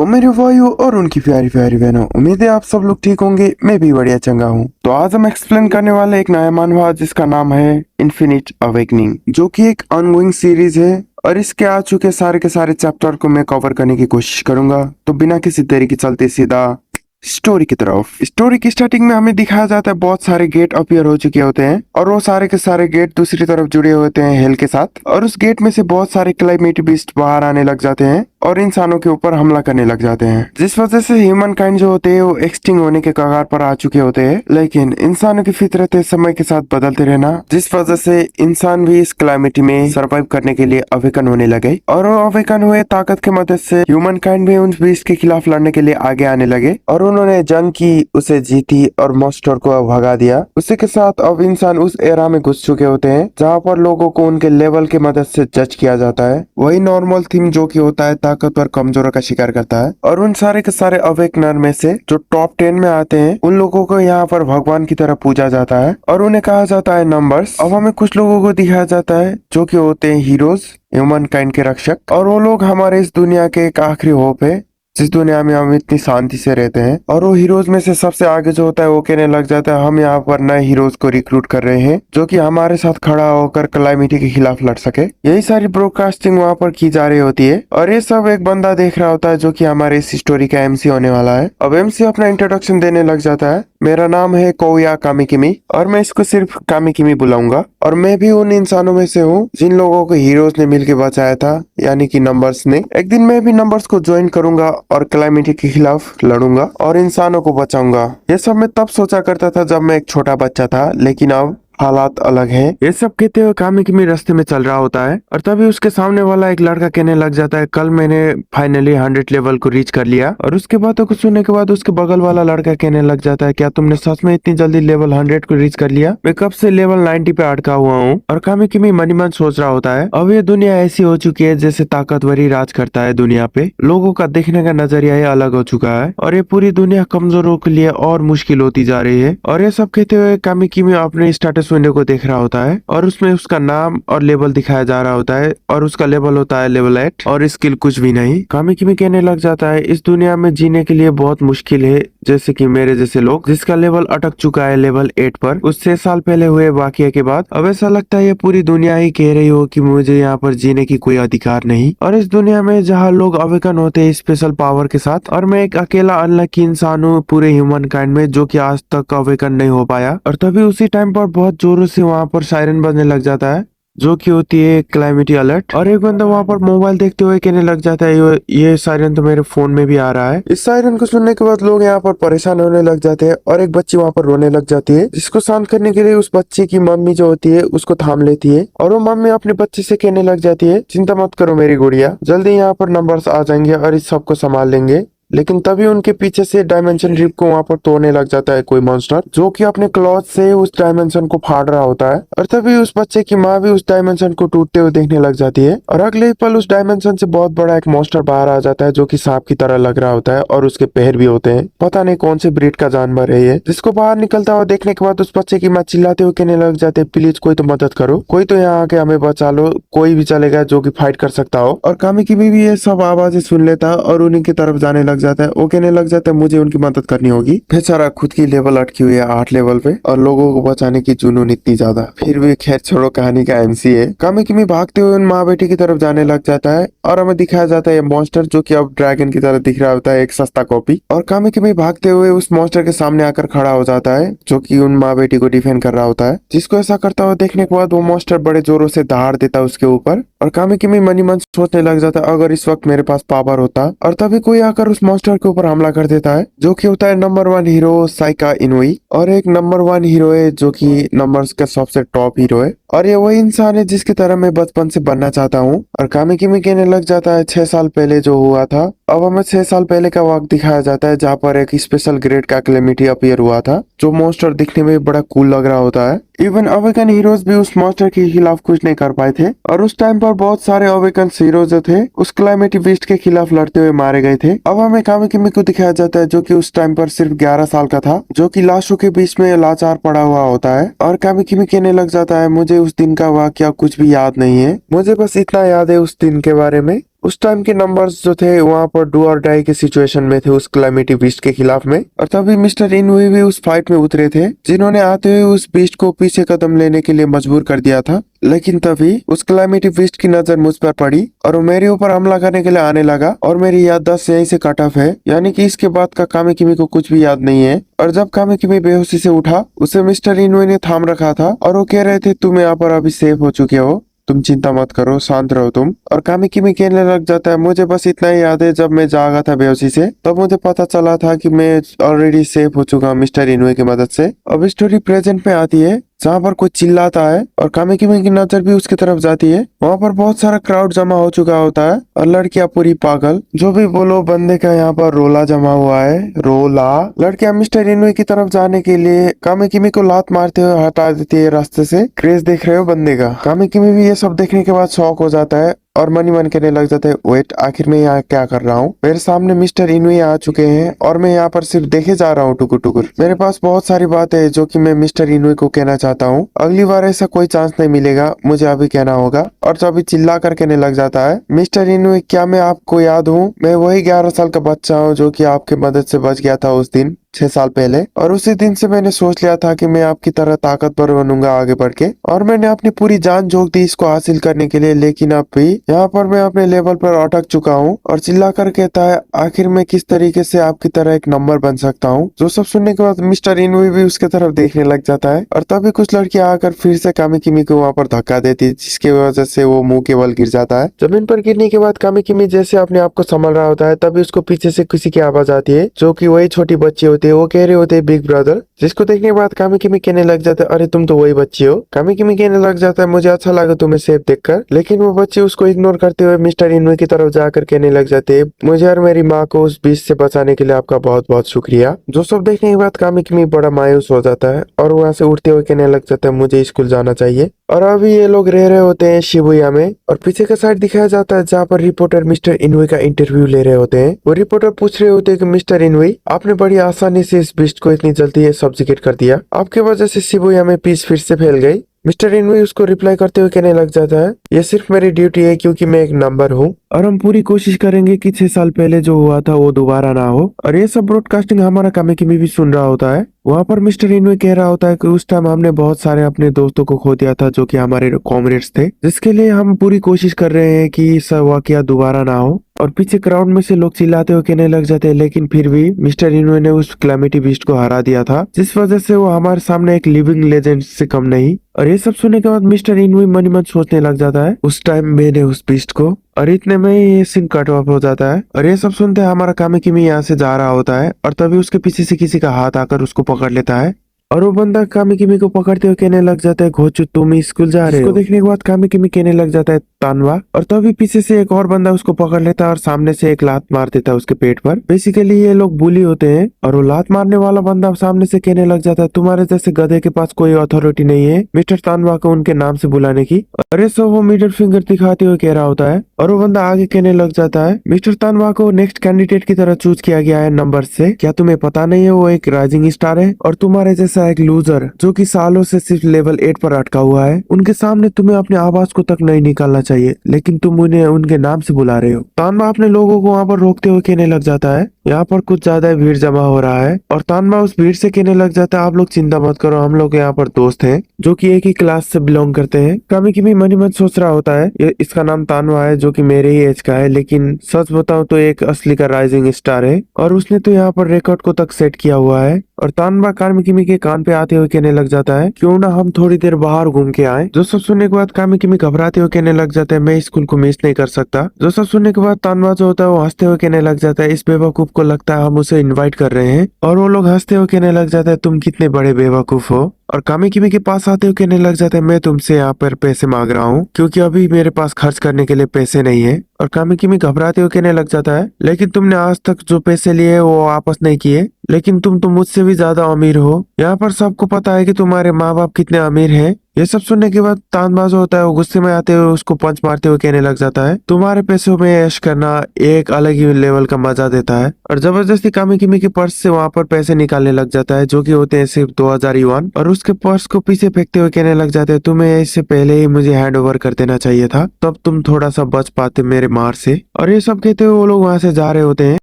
तो मेरे भाइयों और उनकी प्यारी प्यारी बहनों, उम्मीद है आप सब लोग ठीक होंगे। मैं भी बढ़िया चंगा हूँ। तो आज हम एक्सप्लेन करने वाले एक नया मानवा जिसका नाम है इन्फिनिट अवेकनिंग, जो कि एक ऑनगोइंग सीरीज है और इसके आ चुके सारे के सारे चैप्टर को मैं कवर करने की कोशिश करूंगा। तो बिना किसी देरी के चलते सीधा स्टोरी की तरफ। स्टोरी की स्टार्टिंग में हमें दिखाया जाता है बहुत सारे गेट अपीयर हो चुके होते हैं और वो सारे के सारे गेट दूसरी तरफ जुड़े होते हैं हेल के साथ, और उस गेट में से बहुत सारे क्लाइमेट बीस्ट बाहर आने लग जाते हैं और इंसानों के ऊपर हमला करने लग जाते हैं, जिस वजह से ह्यूमन काइंड जो होते हैं वो एक्सटिंग होने के कगार पर आ चुके होते हैं। लेकिन इंसानों की फितरत है समय के साथ बदलते रहना, जिस वजह से इंसान भी इस क्लाइमेटी में सरवाइव करने के लिए अवेकन होने लगे और वो अवेकन हुए ताकत की मदद से ह्यूमन काइंड भी उन बीस्ट के खिलाफ लड़ने के लिए आगे आने लगे और उन्होंने जंग की, उसे जीती और मॉन्स्टर को भगा दिया। उसी के साथ अब इंसान उस एरा में घुस चुके होते हैं जहाँ पर लोगों को उनके लेवल की मदद से जज किया जाता है। वही नॉर्मल थीम जो कि होता है ताकतवर कमजोरों का शिकार करता है, और उन सारे के सारे अवेकनर में से जो टॉप 10 में आते हैं उन लोगों को यहाँ पर भगवान की तरह पूजा जाता है और उन्हें कहा जाता है नंबर्स। अब हमें कुछ लोगों को दिखाया जाता है जो कि होते हैं हीरोज, ह्यूमन काइंड के रक्षक, और वो लोग हमारे इस दुनिया के एक आखिरी होप है जिस दुनिया में हम इतनी शांति से रहते हैं। और वो हीरोज में से सबसे आगे जो होता है वो कहने लग जाता है हम यहाँ पर नए हीरोज को रिक्रूट कर रहे हैं जो कि हमारे साथ खड़ा होकर क्लाइमेटी के खिलाफ लड़ सके। यही सारी ब्रॉडकास्टिंग वहाँ पर की जा रही होती है और ये सब एक बंदा देख रहा होता है जो कि हमारे इस स्टोरी का एमसी होने वाला है। अब एमसी अपना इंट्रोडक्शन देने लग जाता है, मेरा नाम है कोया कामिकिमी और मैं इसको सिर्फ कामिकिमी बुलाऊंगा, और मैं भी उन इंसानों में से हूँ जिन लोगों को हीरोज ने मिलकर बचाया था, यानी कि नंबर्स ने। एक दिन मैं भी नंबर्स को ज्वाइन करूंगा और क्लाइमेटी के खिलाफ लड़ूंगा और इंसानों को बचाऊंगा। ये सब मैं तब सोचा करता था जब मैं एक छोटा बच्चा था, लेकिन अब हालात अलग है। ये सब कहते हुए कामिकिमी रास्ते में चल रहा होता है और तभी उसके सामने वाला एक लड़का कहने लग जाता है कल मैंने फाइनली 100 लेवल को रीच कर लिया। और उसके बातों को सुनने के बाद उसके बगल वाला लड़का कहने लग जाता है क्या तुमने सच में इतनी जल्दी लेवल 100 को रीच कर लिया? मैं कब से लेवल 90 पे अटका हुआ हूँ। और कामिकिमी मन ही मन सोच रहा होता है अब ये दुनिया ऐसी हो चुकी है जैसे ताकतवर ही राज करता है दुनिया पे। लोगों का देखने का नजरिया ही अलग हो चुका है और ये पूरी दुनिया कमजोरों के लिए और मुश्किल होती जा रही है। और ये सब कहते हुए कामिकिमी अपने स्टेटस विंडो को देख रहा होता है और उसमें उसका नाम और लेवल दिखाया जा रहा होता है और उसका लेवल होता है लेवल 8 और स्किल कुछ भी नहीं। कामिकिमी कहने लग जाता है इस दुनिया में जीने के लिए बहुत मुश्किल है, जैसे कि मेरे जैसे लोग जिसका लेवल अटक चुका है लेवल 8 पर उस 6 साल पहले हुए वाकये के बाद। अब ऐसा लगता है ये पूरी दुनिया ही कह रही हो कि मुझे यहाँ पर जीने की कोई अधिकार नहीं, और इस दुनिया में जहाँ लोग अवेकन होते हैं स्पेशल पावर के साथ और मैं एक अकेला अनलकी इंसान हूँ पूरे ह्यूमन काइंड में जो कि आज तक अवेकन नहीं हो पाया। और तभी उसी टाइम पर बहुत जोरों से वहाँ पर सायरन बजने लग जाता है जो कि होती है क्लाइमेटी अलर्ट, और एक बंदा वहाँ पर मोबाइल देखते हुए कहने लग जाता है ये सायरन तो मेरे फोन में भी आ रहा है। इस सायरन को सुनने के बाद लोग यहाँ पर परेशान होने लग जाते हैं और एक बच्ची वहाँ पर रोने लग जाती है, जिसको शांत करने के लिए उस बच्चे की मम्मी जो होती है उसको थाम लेती है और वो मम्मी अपने बच्चे से कहने लग जाती है चिंता मत करो मेरी गुड़िया, जल्दी यहाँ पर नंबर्स आ जाएंगे और इस सबको संभाल लेंगे। लेकिन तभी उनके पीछे से डायमेंशन रिप को वहाँ पर तोड़ने लग जाता है कोई मॉन्स्टर जो कि अपने क्लॉथ से उस डायमेंशन को फाड़ रहा होता है, और तभी उस बच्चे की माँ भी उस डायमेंशन को टूटते हुए देखने लग जाती है। और अगले ही पल उस डायमेंशन से बहुत बड़ा एक मॉन्स्टर बाहर आ जाता है जो कि सांप की तरह लग रहा होता है और उसके पैर भी होते हैं, पता नहीं कौन से ब्रीड का जानवर है ये, जिसको बाहर निकलता हुआ देखने के बाद उस बच्चे की माँ चिल्लाते हुए कहने लग जाते प्लीज कोई तो मदद करो, कोई तो यहाँ आके हमें बचा लो, कोई भी चलेगा जो की फाइट कर सकता हो। और कामिकिमी भी ये सब आवाजें सुन लेता और उन्हीं की तरफ जाने लग जाता है। वो कहने लग जाता है मुझे उनकी मदद करनी होगी। बेचारा खुद की लेवल अटकी हुई है 8 लेवल पे और लोगों को बचाने की जुनून इतनी ज्यादा, फिर भी खैर छोड़ो, कहानी का एमसी है। कामिकिमी भागते हुए उन माँ बेटी की तरफ जाने लग जाता है और हमें दिखाया जाता है मॉन्स्टर जो कि अब ड्रैगन की तरह दिख रहा होता है, एक सस्ता कॉपी। और कामिकिमी भागते हुए उस मॉन्स्टर के सामने आकर खड़ा हो जाता है जो कि उन माँ बेटी को डिफेंड कर रहा होता है, जिसको ऐसा करता हुआ देखने के बाद वो मॉन्स्टर बड़े जोरों से दहाड़ देता है उसके ऊपर। और कामिकिमी मनी मन सोचने लग जाता है अगर इस वक्त मेरे पास पावर होता, और तभी कोई आकर उस मॉन्स्टर के ऊपर हमला कर देता है जो कि होता है नंबर 1 हीरो साइका इनोई, और एक नंबर 1 हीरो है जो कि नंबर्स का सबसे टॉप हीरो है, और ये वही इंसान है जिसकी तरह मैं बचपन से बनना चाहता हूँ। और कामिकिमी कहने लग जाता है 6 साल पहले जो हुआ था, अब हमें 6 साल पहले का वक्त दिखाया जाता है जहाँ पर एक स्पेशल ग्रेड का क्लेमिटी अपीयर हुआ था जो मॉन्स्टर दिखने में बड़ा कूल लग रहा होता है। इवन अवेकन हीरोज भी उस मॉन्स्टर के खिलाफ कुछ नहीं कर पाए थे, और उस टाइम पर बहुत सारे अवेकन हीरोज जो थे उस क्लाइमेटी बीस्ट के खिलाफ लड़ते हुए मारे गए थे। अब हमें कामिकिमी को दिखाया जाता है जो कि उस टाइम पर सिर्फ 11 साल का था, जो कि लाशों के बीच में लाचार पड़ा हुआ होता है। और कामिकिमी कहने लग जाता है मुझे उस दिन का वाकया कुछ भी याद नहीं है, मुझे बस इतना याद है उस दिन के बारे में उस टाइम के नंबर्स जो थे वहाँ पर डू और डाई के सिचुएशन में थे उस क्लैमिटी बीस्ट के खिलाफ में। और तभी मिस्टर इनोue भी उस फाइट में उतरे थे, जिन्होंने आते हुए उस बीस्ट को पीछे कदम लेने के लिए मजबूर कर दिया था। लेकिन तभी उस क्लैमिटी बीस्ट की नजर मुझ पर पड़ी और वो मेरे ऊपर हमला करने के लिए आने लगा। और मेरी याददाश्त यहीं से कट ऑफ है, यानी कि इसके बाद का कामिकिमी को कुछ भी याद नहीं है। और जब कामिकिमी बेहोशी से उठा, उसे मिस्टर इनोue ने थाम रखा था और वो कह रहे थे तुम यहाँ पर अभी सेफ हो चुके हो, तुम चिंता मत करो, शांत रहो तुम। और कामिकिमी कहने लग जाता है मुझे बस इतना ही याद है, जब मैं जागा था बेहोशी से तब मुझे पता चला था कि मैं ऑलरेडी सेफ हो चुका हूँ मिस्टर इनोue की मदद से। अब स्टोरी प्रेजेंट में आती है, जहाँ पर कोई चिल्लाता है और कामिकिमी की नजर भी उसकी तरफ जाती है। वहाँ पर बहुत सारा क्राउड जमा हो चुका होता है और लड़कियां पूरी पागल, जो भी बोलो, बंदे का यहाँ पर रोला जमा हुआ है, रोला। लड़कियां मिस्टर इनोue की तरफ जाने के लिए कामिकिमी को लात मारते हुए हटा देती है रास्ते से। क्रेज देख रहे हो बंदे का। कामिकिमी भी ये सब देखने के बाद शॉक हो जाता है और मन ही मन कहने लग जाते हैं वेट, आखिर मैं यहाँ क्या कर रहा हूँ। मेरे सामने मिस्टर इनोue आ चुके हैं और मैं यहाँ पर सिर्फ देखे जा रहा हूँ टुकुर टुकुर। मेरे पास बहुत सारी बातें हैं जो कि मैं मिस्टर इनोue को कहना चाहता हूँ। अगली बार ऐसा कोई चांस नहीं मिलेगा, मुझे अभी कहना होगा। और जब अभी चिल्ला कर कहने लग जाता है मिस्टर इनोue, क्या मैं आपको याद हूँ? मैं वही 11 साल का बच्चा हूँ जो कि आपकी मदद से बच गया था उस दिन 6 साल पहले। और उसी दिन से मैंने सोच लिया था कि मैं आपकी तरह ताकतवर बनूंगा आगे बढ़ के, और मैंने अपनी पूरी जान झोंक दी इसको हासिल करने के लिए। लेकिन अब भी यहाँ पर मैं अपने लेवल पर अटक चुका हूँ। और चिल्ला कर कहता है आखिर मैं किस तरीके से आपकी तरह एक नंबर बन सकता हूँ। जो सब सुनने के बाद मिस्टर इनोue भी उसके तरफ देखने लग जाता है। और तभी कुछ लड़कियां आकर फिर से कामिकिमी को वहाँ पर धक्का देती है, जिसकी वजह से वो मुंह के बल गिर जाता है। जमीन पर गिरने के बाद कामिकिमी जैसे अपने आप को संभाल रहा होता है, तभी उसको पीछे से किसी की आवाज आती है, जो कि वही छोटी बच्ची होती है। वो कह रहे होते हैं बिग ब्रदर, जिसको देखने के बाद कामिकिमी कहने लग जाता है अरे तुम तो वही बच्ची हो। कामिकिमी कहने लग जाता है मुझे अच्छा लगा तुम्हें सेफ देखकर। लेकिन वो बच्ची उसको इग्नोर करते हुए मिस्टर इनोue की तरफ जाकर कहने लग जाते हैं मुझे और मेरी माँ को उस बीच से बचाने के लिए आपका बहुत बहुत शुक्रिया। जो सब देखने के बाद कामिकिमी बड़ा मायूस हो जाता है और वहाँ से उठते हुए कहने लग जाता है मुझे स्कूल जाना चाहिए। और अभी ये लोग रह रहे होते हैं शिबुया में, और पीछे का साइड दिखाया जाता है जहाँ पर रिपोर्टर मिस्टर इनोue का इंटरव्यू ले रहे होते हैं। वो रिपोर्टर पूछ रहे होते हैं कि मिस्टर इनोue, आपने बड़ी आसानी से इस बीस्ट को इतनी जल्दी सब्सिक्यूट कर दिया, आपके वजह से शिबुया में पीस फिर से फैल गई। मिस्टर इनोue उसको रिप्लाई करते हुए कहने लग जाता है ये सिर्फ मेरी ड्यूटी है क्योंकि मैं एक नंबर हूँ, और हम पूरी कोशिश करेंगे कि 6 साल पहले जो हुआ था वो दोबारा ना हो। और ये सब ब्रॉडकास्टिंग हमारा कामिकिमी भी सुन रहा होता है। वहाँ पर मिस्टर इनोue कह रहा होता है कि उस टाइम हमने बहुत सारे अपने दोस्तों को खो दिया था जो कि हमारे कॉमरेड्स थे, जिसके लिए हम पूरी कोशिश कर रहे हैं कि सब वाकया दोबारा ना हो। और पीछे क्राउड में से लोग चिल्लाते हुए कहने लग जाते हैं लेकिन फिर भी मिस्टर इनोue ने उस क्लैमिटी बीस्ट को हरा दिया था, जिस वजह से वो हमारे सामने एक लिविंग लेजेंड से कम नहीं। और ये सब सुनने के बाद मिस्टर इनोue मन ही मन सोचने लग जाता है उस टाइम मैंने उस बीस्ट को, और इतने में ही ये सीन कट ऑफ हो जाता है। और ये सब सुनते हमारा कामिकिमी यहाँ से जा रहा होता है और तभी उसके पीछे से किसी का हाथ आकर उसको पकड़ लेता है और वो बंदा कामिकिमी को पकड़ते हुए कहने लग जाता है घोचू तुम स्कूल जा रहे हो। इसको देखने के बाद कामिकिमी कहने लग जाता है तानवा, और तभी पीछे से एक और बंदा उसको पकड़ लेता है और सामने से एक लात मार देता है उसके पेट पर। बेसिकली ये लोग बुली होते हैं और वो लात मारने वाला बंदा सामने से कहने लग जाता है तुम्हारे जैसे गधे के पास कोई अथॉरिटी नहीं है मिस्टर तानवा को उनके नाम से बुलाने की। अरे सो वो मिडिल फिंगर दिखाते हुए कह रहा होता है और वो बंदा आगे कहने लग जाता है मिस्टर तानवा को नेक्स्ट कैंडिडेट की तरह चूज किया गया है नंबर से, क्या तुम्हें पता नहीं है वो एक राइजिंग स्टार है और तुम्हारे जैसा एक लूजर जो कि सालों से सिर्फ लेवल 8 पर अटका हुआ है, उनके सामने तुम्हें अपने आवाज को तक नहीं निकालना चाहिए लेकिन तुम उन्हें उनके नाम से बुला रहे हो। तानवा अपने लोगों को वहाँ पर रोकते हुए कहने लग जाता है यहाँ पर कुछ ज्यादा भीड़ जमा हो रहा है, और तानवा उस भीड़ से कहने लग जाता है आप लोग चिंता मत करो, हम लोग यहाँ पर दोस्त हैं जो कि एक ही क्लास से बिलोंग करते हैं। कामिकिमी मन ही मन सोच रहा होता है इसका नाम तानवा है जो कि मेरे ही एज का है, लेकिन सच बताऊं तो एक असली का राइजिंग स्टार है और उसने तो यहाँ पर रिकॉर्ड को तक सेट किया हुआ है। और तानवा कामिकिमी के कान पे आते हुए कहने लग जाता है क्यों ना हम थोड़ी देर बाहर घूम के आए। जो सब सुनने के बाद कामिकिमी घबराते हुए कहने लग जाता है मैं स्कूल को मिस नहीं कर सकता। जो सब सुनने के बाद तानवा जो होता है वो हंसते हुए कहने लग जाता है इस बेवकूफ को लगता है हम उसे इनवाइट कर रहे हैं, और वो लोग हंसते हुए कहने लग जाता है तुम कितने बड़े बेवकूफ हो। और कामिकिमी के पास आते हुए कहने लग जाता है मैं तुमसे यहाँ पर पैसे मांग रहा हूँ क्योंकि अभी मेरे पास खर्च करने के लिए पैसे नहीं है। और कामिकिमी घबराते हुए कहने लग जाता है लेकिन तुमने आज तक जो पैसे लिए वो वापस नहीं किए, लेकिन तुम तो मुझसे भी ज्यादा अमीर हो। यहाँ पर सबको पता है कि तुम्हारे माँ बाप कितने अमीर हैं ये सब सुनने के बाद तानबाज होता है वो गुस्से में आते हुए उसको पंच मारते हुए कहने लग जाता है, तुम्हारे पैसों में ऐश करना एक अलग ही लेवल का मजा देता है। और जबरदस्ती कामी किमी के पर्स से वहां पर पैसे निकालने लग जाता है जो कि होते हैं सिर्फ 2000 युआन, और उसके पर्स को पीछे फेंकते हुए कहने लग जाते हैं, तुम्हें इससे पहले ही मुझे हैंड ओवर कर देना चाहिए था, तब तुम थोड़ा सा बच पाते मेरे मार से। और ये सब कहते हुए वो लोग वहां से जा रहे होते हैं।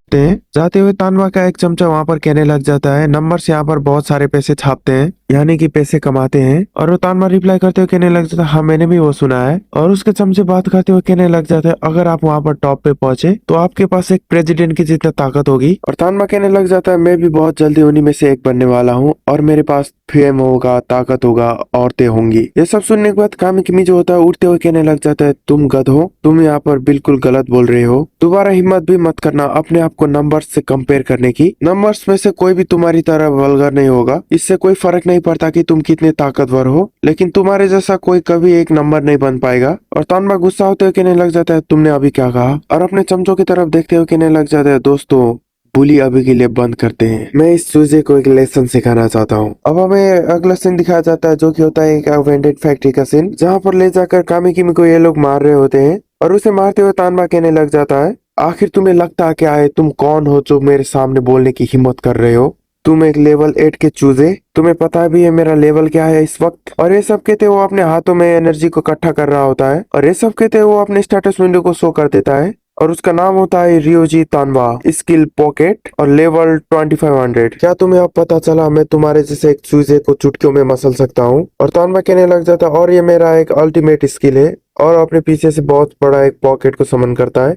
जाते हुए तानवा का एक चमचा वहां पर कहने लग जाता है, नंबर्स यहाँ पर बहुत सारे पैसे छापते हैं, यानी कि पैसे कमाते हैं। और वो तानवा रिप्लाई करते हुए कहने लग जाता है, हाँ मैंने भी वो सुना है। और उसके चमचे बात करते हुए कहने लग जाता है, अगर आप वहां पर टॉप पे पहुंचे तो आपके पास एक प्रेसिडेंट की जितना ताकत होगी। और तानवा कहने लग जाता है, मैं भी बहुत जल्दी उन्हीं में से एक बनने वाला हूँ और मेरे पास फेम होगा, ताकत होगा, औरतें होंगी। ये सब सुनने के बाद कामी किमी जो होता है उठते हुए कहने लग जाता है, तुम गध हो, तुम यहाँ पर बिल्कुल गलत बोल रहे हो, दोबारा हिम्मत भी मत करना अपने आप को नंबर्स से कंपेयर करने की। नंबर्स में से कोई भी तुम्हारी तरह वल्गर नहीं होगा, इससे कोई फर्क नहीं पड़ता कि तुम कितने ताकतवर हो, लेकिन तुम्हारे जैसा कोई कभी एक नंबर नहीं बन पाएगा। और तानबा गुस्सा होते हुए कहने लग जाता है, तुमने अभी क्या कहा? और अपने चमचों की तरफ देखते हुए कहने लग जाता है, दोस्तों बुली अभी के लिए बंद करते हैं, मैं इस चूजे को एक लेसन सिखाना चाहता हूँ। अब हमें अगला सीन दिखाया जाता है जो कि होता है एक अवेंटेड फैक्ट्री का सीन, जहाँ पर ले जाकर कामी किमी को ये लोग मार रहे होते हैं। और उसे मारते हुए तानबा कहने लग जाता है, आखिर तुम्हें लगता क्या है, तुम कौन हो जो मेरे सामने बोलने की हिम्मत कर रहे हो? तुम एक लेवल 8 के चूजे, तुम्हें पता भी है मेरा लेवल क्या है इस वक्त? और ये सब कहते वो अपने हाथों में एनर्जी को इकट्ठा कर रहा होता है, और ये सब कहते वो अपने स्टेटस विंडो को शो कर देता है, और उसका नाम होता है रियोजी तानवा, स्किल पॉकेट और लेवल 2500। क्या तुम्हें अब पता चला मैं तुम्हारे जैसे एक चूजे को चुटकियों में मसल सकता हूँ? और तानवा कहने लग जाता, और ये मेरा एक अल्टीमेट स्किल है, और अपने पीछे से बहुत बड़ा एक पॉकेट को समन करता है,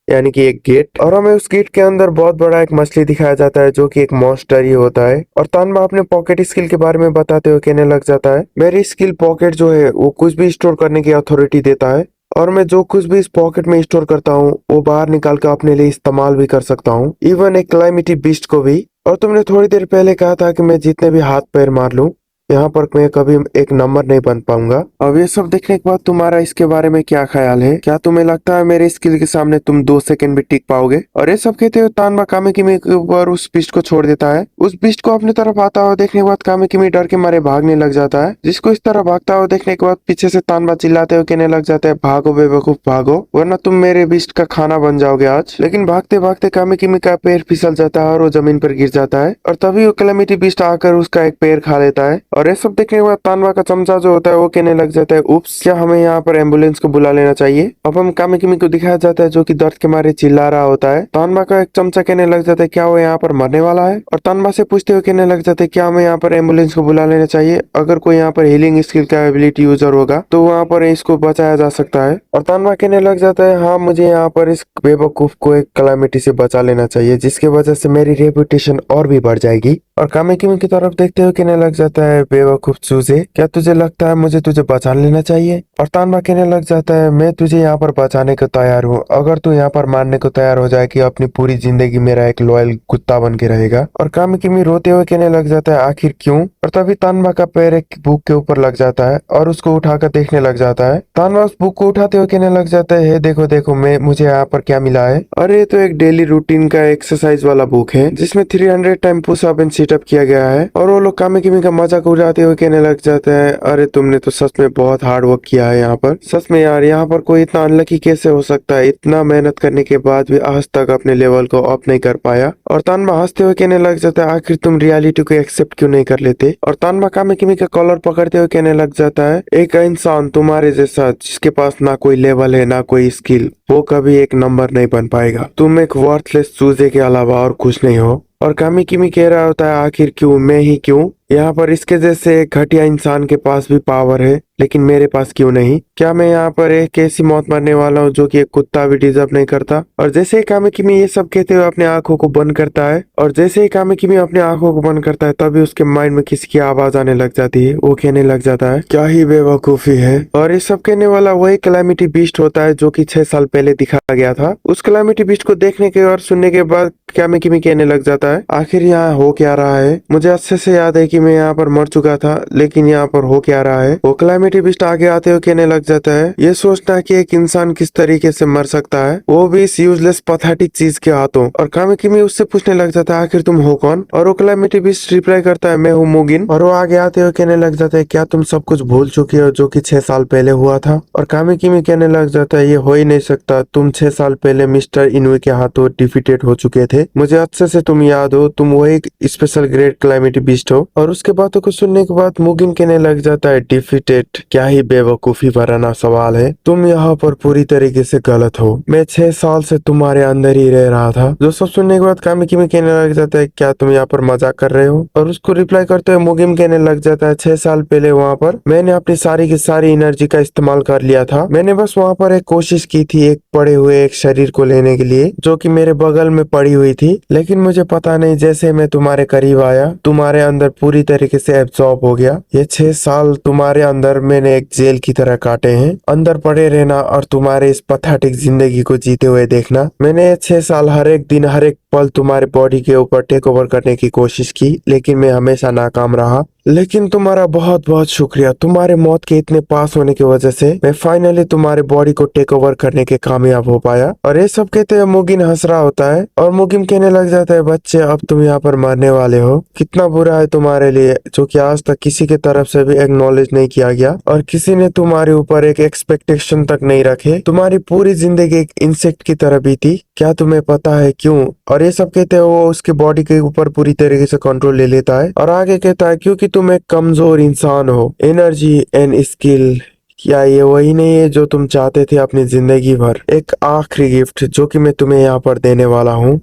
यानी कि एक गेट। और हमें उस गेट के अंदर बहुत बड़ा एक मछली दिखाया जाता है जो कि एक मॉन्स्टर ही होता है। और तानबा अपने पॉकेट स्किल के बारे में बताते हुए कहने लग जाता है, मेरी स्किल पॉकेट जो है वो कुछ भी स्टोर करने की अथॉरिटी देता है, और मैं जो कुछ भी इस पॉकेट में स्टोर करता हूँ वो बाहर निकाल कर अपने लिए इस्तेमाल भी कर सकता हूँ, इवन एक क्लाइमेटी बीस्ट को भी। और तुमने थोड़ी देर पहले कहा था कि मैं जितने भी हाथ पैर मार लूं यहाँ पर मैं कभी एक नंबर नहीं बन पाऊंगा। अब ये सब देखने के बाद तुम्हारा इसके बारे में क्या ख्याल है? क्या तुम्हें लगता है मेरे स्किल के सामने तुम 2 सेकंड भी टिक पाओगे? और ये सब कहते हुए तानबा कामे किमी के ऊपर उस बिस्ट को छोड़ देता है। उस बिस्ट को अपनी तरफ आता हुआ देखने के बाद कामे किमी डर के मारे भागने लग जाता है, जिसको इस तरह भागता हुआ देखने के बाद पीछे से तानबा चिल्लाते हुए कहने लग जाता है, भागो बेवकूफ भागो, वरना तुम मेरे बिस्ट का खाना बन जाओगे आज। लेकिन भागते भागते कामे किमी का पैर फिसल जाता है और वो जमीन पर गिर जाता है, और तभी वो कैलामिटी बिस्ट आकर उसका एक पैर खा लेता है। और ये सब देखने के बाद तानबा का चमचा जो होता है वो कहने लग जाता है, उप्स, क्या हमें यहाँ पर एम्बुलेंस को बुला लेना चाहिए? अब हम कामे किमी को दिखाया जाता है जो कि दर्द के मारे चिल्ला रहा होता है। तानबा का एक चमचा कहने लग जाता है, क्या वो यहाँ पर मरने वाला है? और तानबा से पूछते हुए कहने लग जाते हैं, क्या हमें यहाँ पर एम्बुलेंस को बुला लेना चाहिए? अगर कोई यहाँ पर हीलिंग स्किल का एबिलिटी यूजर होगा तो वहाँ पर इसको बचाया जा सकता है। और तानबा कहने लग जाता है, हाँ मुझे यहाँ पर इस बेवकूफ को एक कैलामिटी से बचा लेना चाहिए, जिसकी वजह से मेरी रेपुटेशन और भी बढ़ जाएगी। और कामे किमी की तरफ देखते हुए कहने लग जाता है, बेवकूफ चूजे, क्या तुझे लगता है मुझे तुझे बचा लेना चाहिए? और तानबा कहने लग जाता है, मैं तुझे यहाँ पर बचाने को तैयार हूँ, अगर तू यहाँ पर मारने को तैयार हो जाए कि अपनी पूरी जिंदगी मेरा एक लॉयल कुत्ता बन के रहेगा। और कामे किमी रोते हुए कहने लग जाता है, आखिर क्यों? और तभी तानबा का पैर एक बुक के ऊपर लग जाता है और उसको उठाकर देखने लग जाता है। तानबा उस बुक को उठाते हुए कहने लग जाता है, देखो देखो मैं मुझे यहाँ पर क्या मिला है। और ये तो एक डेली रूटीन का एक्सरसाइज वाला बुक है जिसमें 300 टाइम पुशअप एंड सिटअप किया गया है। और वो लोग कामे किमी का मजाक उड़ाते हुए कहने लग जाते हैं, अरे तुमने तो सच में बहुत हार्ड वर्क किया है यहाँ पर, सच में यार यहाँ पर कोई इतना अनलकी कैसे हो सकता है, इतना मेहनत करने के बाद भी आज तक अपने लेवल को अप नहीं कर पाया। और तानबा हंसते हुए कहने लग जाता है, आखिर तुम रियलिटी को एक्सेप्ट क्यों नहीं कर लेते? और तानबा कामे किमी का कॉलर पकड़ते हुए कहने लग जाता है, एक इंसान तुम्हारे जैसा जिसके पास ना कोई लेवल है ना कोई स्किल, वो कभी एक नंबर नहीं बन पाएगा, तुम एक वर्थलेस चूजे के अलावा और कुछ नहीं हो। और कामी किमी कह रहा होता है, आखिर क्यों, मैं ही क्यों? यहाँ पर इसके जैसे एक घटिया इंसान के पास भी पावर है, लेकिन मेरे पास क्यों नहीं? क्या मैं यहाँ पर एक ऐसी मौत मरने वाला हूँ जो कि एक कुत्ता भी डिजर्व नहीं करता? और जैसे ही कामे किमी ये सब कहते हुए अपने आंखों को बंद करता है, और जैसे ही कामे किमी अपने आंखों को बंद करता है तभी उसके माइंड में किसी की आवाज आने लग जाती है। वो कहने लग जाता है, क्या ही बेवकूफी है। और ये सब कहने वाला वही कैलामिटी बीस्ट होता है जो कि 6 साल पहले दिखाया गया था। उस कैलामिटी बीस्ट को देखने के और सुनने के बाद कामी किमी कहने लग जाता है, आखिर यहाँ हो क्या रहा है? मुझे अच्छे से याद है कि मैं यहाँ पर मर चुका था, लेकिन यहाँ पर हो क्या रहा है? वो कैलामिटी बीस्ट आगे आते हुए कहने लग जाता है, ये सोचना कि एक इंसान किस तरीके से मर सकता है, वो भी इस यूजलेस पैथेटिक चीज के हाथों। और कामी किमी उससे पूछने लग जाता है, आखिर तुम हो कौन? और वो कैलामिटी बीस्ट रिप्लाई करता है, मैं हूँ मुगिन। और वो आगे आते हुए कहने लग जाता है, क्या तुम सब कुछ भूल चुकी हो जो कि 6 साल पहले हुआ था? और कामी किमी कहने लग जाता है, ये हो ही नहीं सकता, तुम 6 साल पहले मिस्टर इनुई के हाथों डिफीटेड हो चुके थे। मुझे अच्छे से तुम याद हो, तुम वही स्पेशल ग्रेट कैलामिटी बीस्ट हो। और उसके बातों को सुनने के बाद मुगिन कहने लग जाता है, डिफीटेड? क्या ही बेवकूफी भरा ना सवाल है, तुम यहाँ पर पूरी तरीके से गलत हो। मैं 6 साल से तुम्हारे अंदर ही रह रहा था। जो सब सुनने के बाद कामी किमी कहने लग जाता है, क्या तुम यहाँ पर मजाक कर रहे हो? और उसको रिप्लाई करते हुए मुगिन कहने लग जाता है, 6 साल पहले वहाँ पर मैंने अपनी सारी की सारी एनर्जी का इस्तेमाल कर लिया था। मैंने बस वहाँ पर एक कोशिश की थी एक पड़े हुए एक शरीर को लेने के लिए जो कि मेरे बगल में पड़ी हुई थी, लेकिन मुझे पता नहीं, जैसे मैं तुम्हारे करीब आया, तुम्हारे अंदर पूरी तरीके से एब्जॉर्ब हो गया। ये 6 साल तुम्हारे अंदर मैंने एक जेल की तरह काटे हैं। अंदर पड़े रहना और तुम्हारे इस पैथेटिक जिंदगी को जीते हुए देखना। मैंने ये 6 साल हर एक दिन हर एक पल तुम्हारे बॉडी के ऊपर टेक ओवर करने की कोशिश की, लेकिन मैं हमेशा नाकाम रहा। लेकिन तुम्हारा बहुत बहुत शुक्रिया, तुम्हारे मौत के इतने पास होने की वजह से मैं फाइनली तुम्हारे बॉडी को टेक ओवर करने के कामयाब हो पाया। और ये सब कहते हुए मुगिन हंस रहा होता है और मुगिन कहने लग जाता है, बच्चे अब तुम यहाँ पर मरने वाले हो। कितना बुरा है तुम्हारे लिए, जो कि आज तक किसी की तरफ से भी एक्नॉलेज नहीं किया गया और किसी ने तुम्हारे ऊपर एक एक्सपेक्टेशन तक नहीं रखे। तुम्हारी पूरी जिंदगी एक इंसेक्ट की तरह बीती। क्या तुम्हें पता है क्यों? और ये सब कहते हैं वो उसके बॉडी के ऊपर पूरी तरीके से कंट्रोल ले लेता है और आगे कहता है, क्योंकि तुम एक कमजोर इंसान हो। एनर्जी एंड स्किल, क्या ये वही नहीं है जो तुम चाहते थे अपनी जिंदगी भर? एक आखिरी गिफ्ट जो कि मैं तुम्हें यहाँ पर देने वाला हूँ।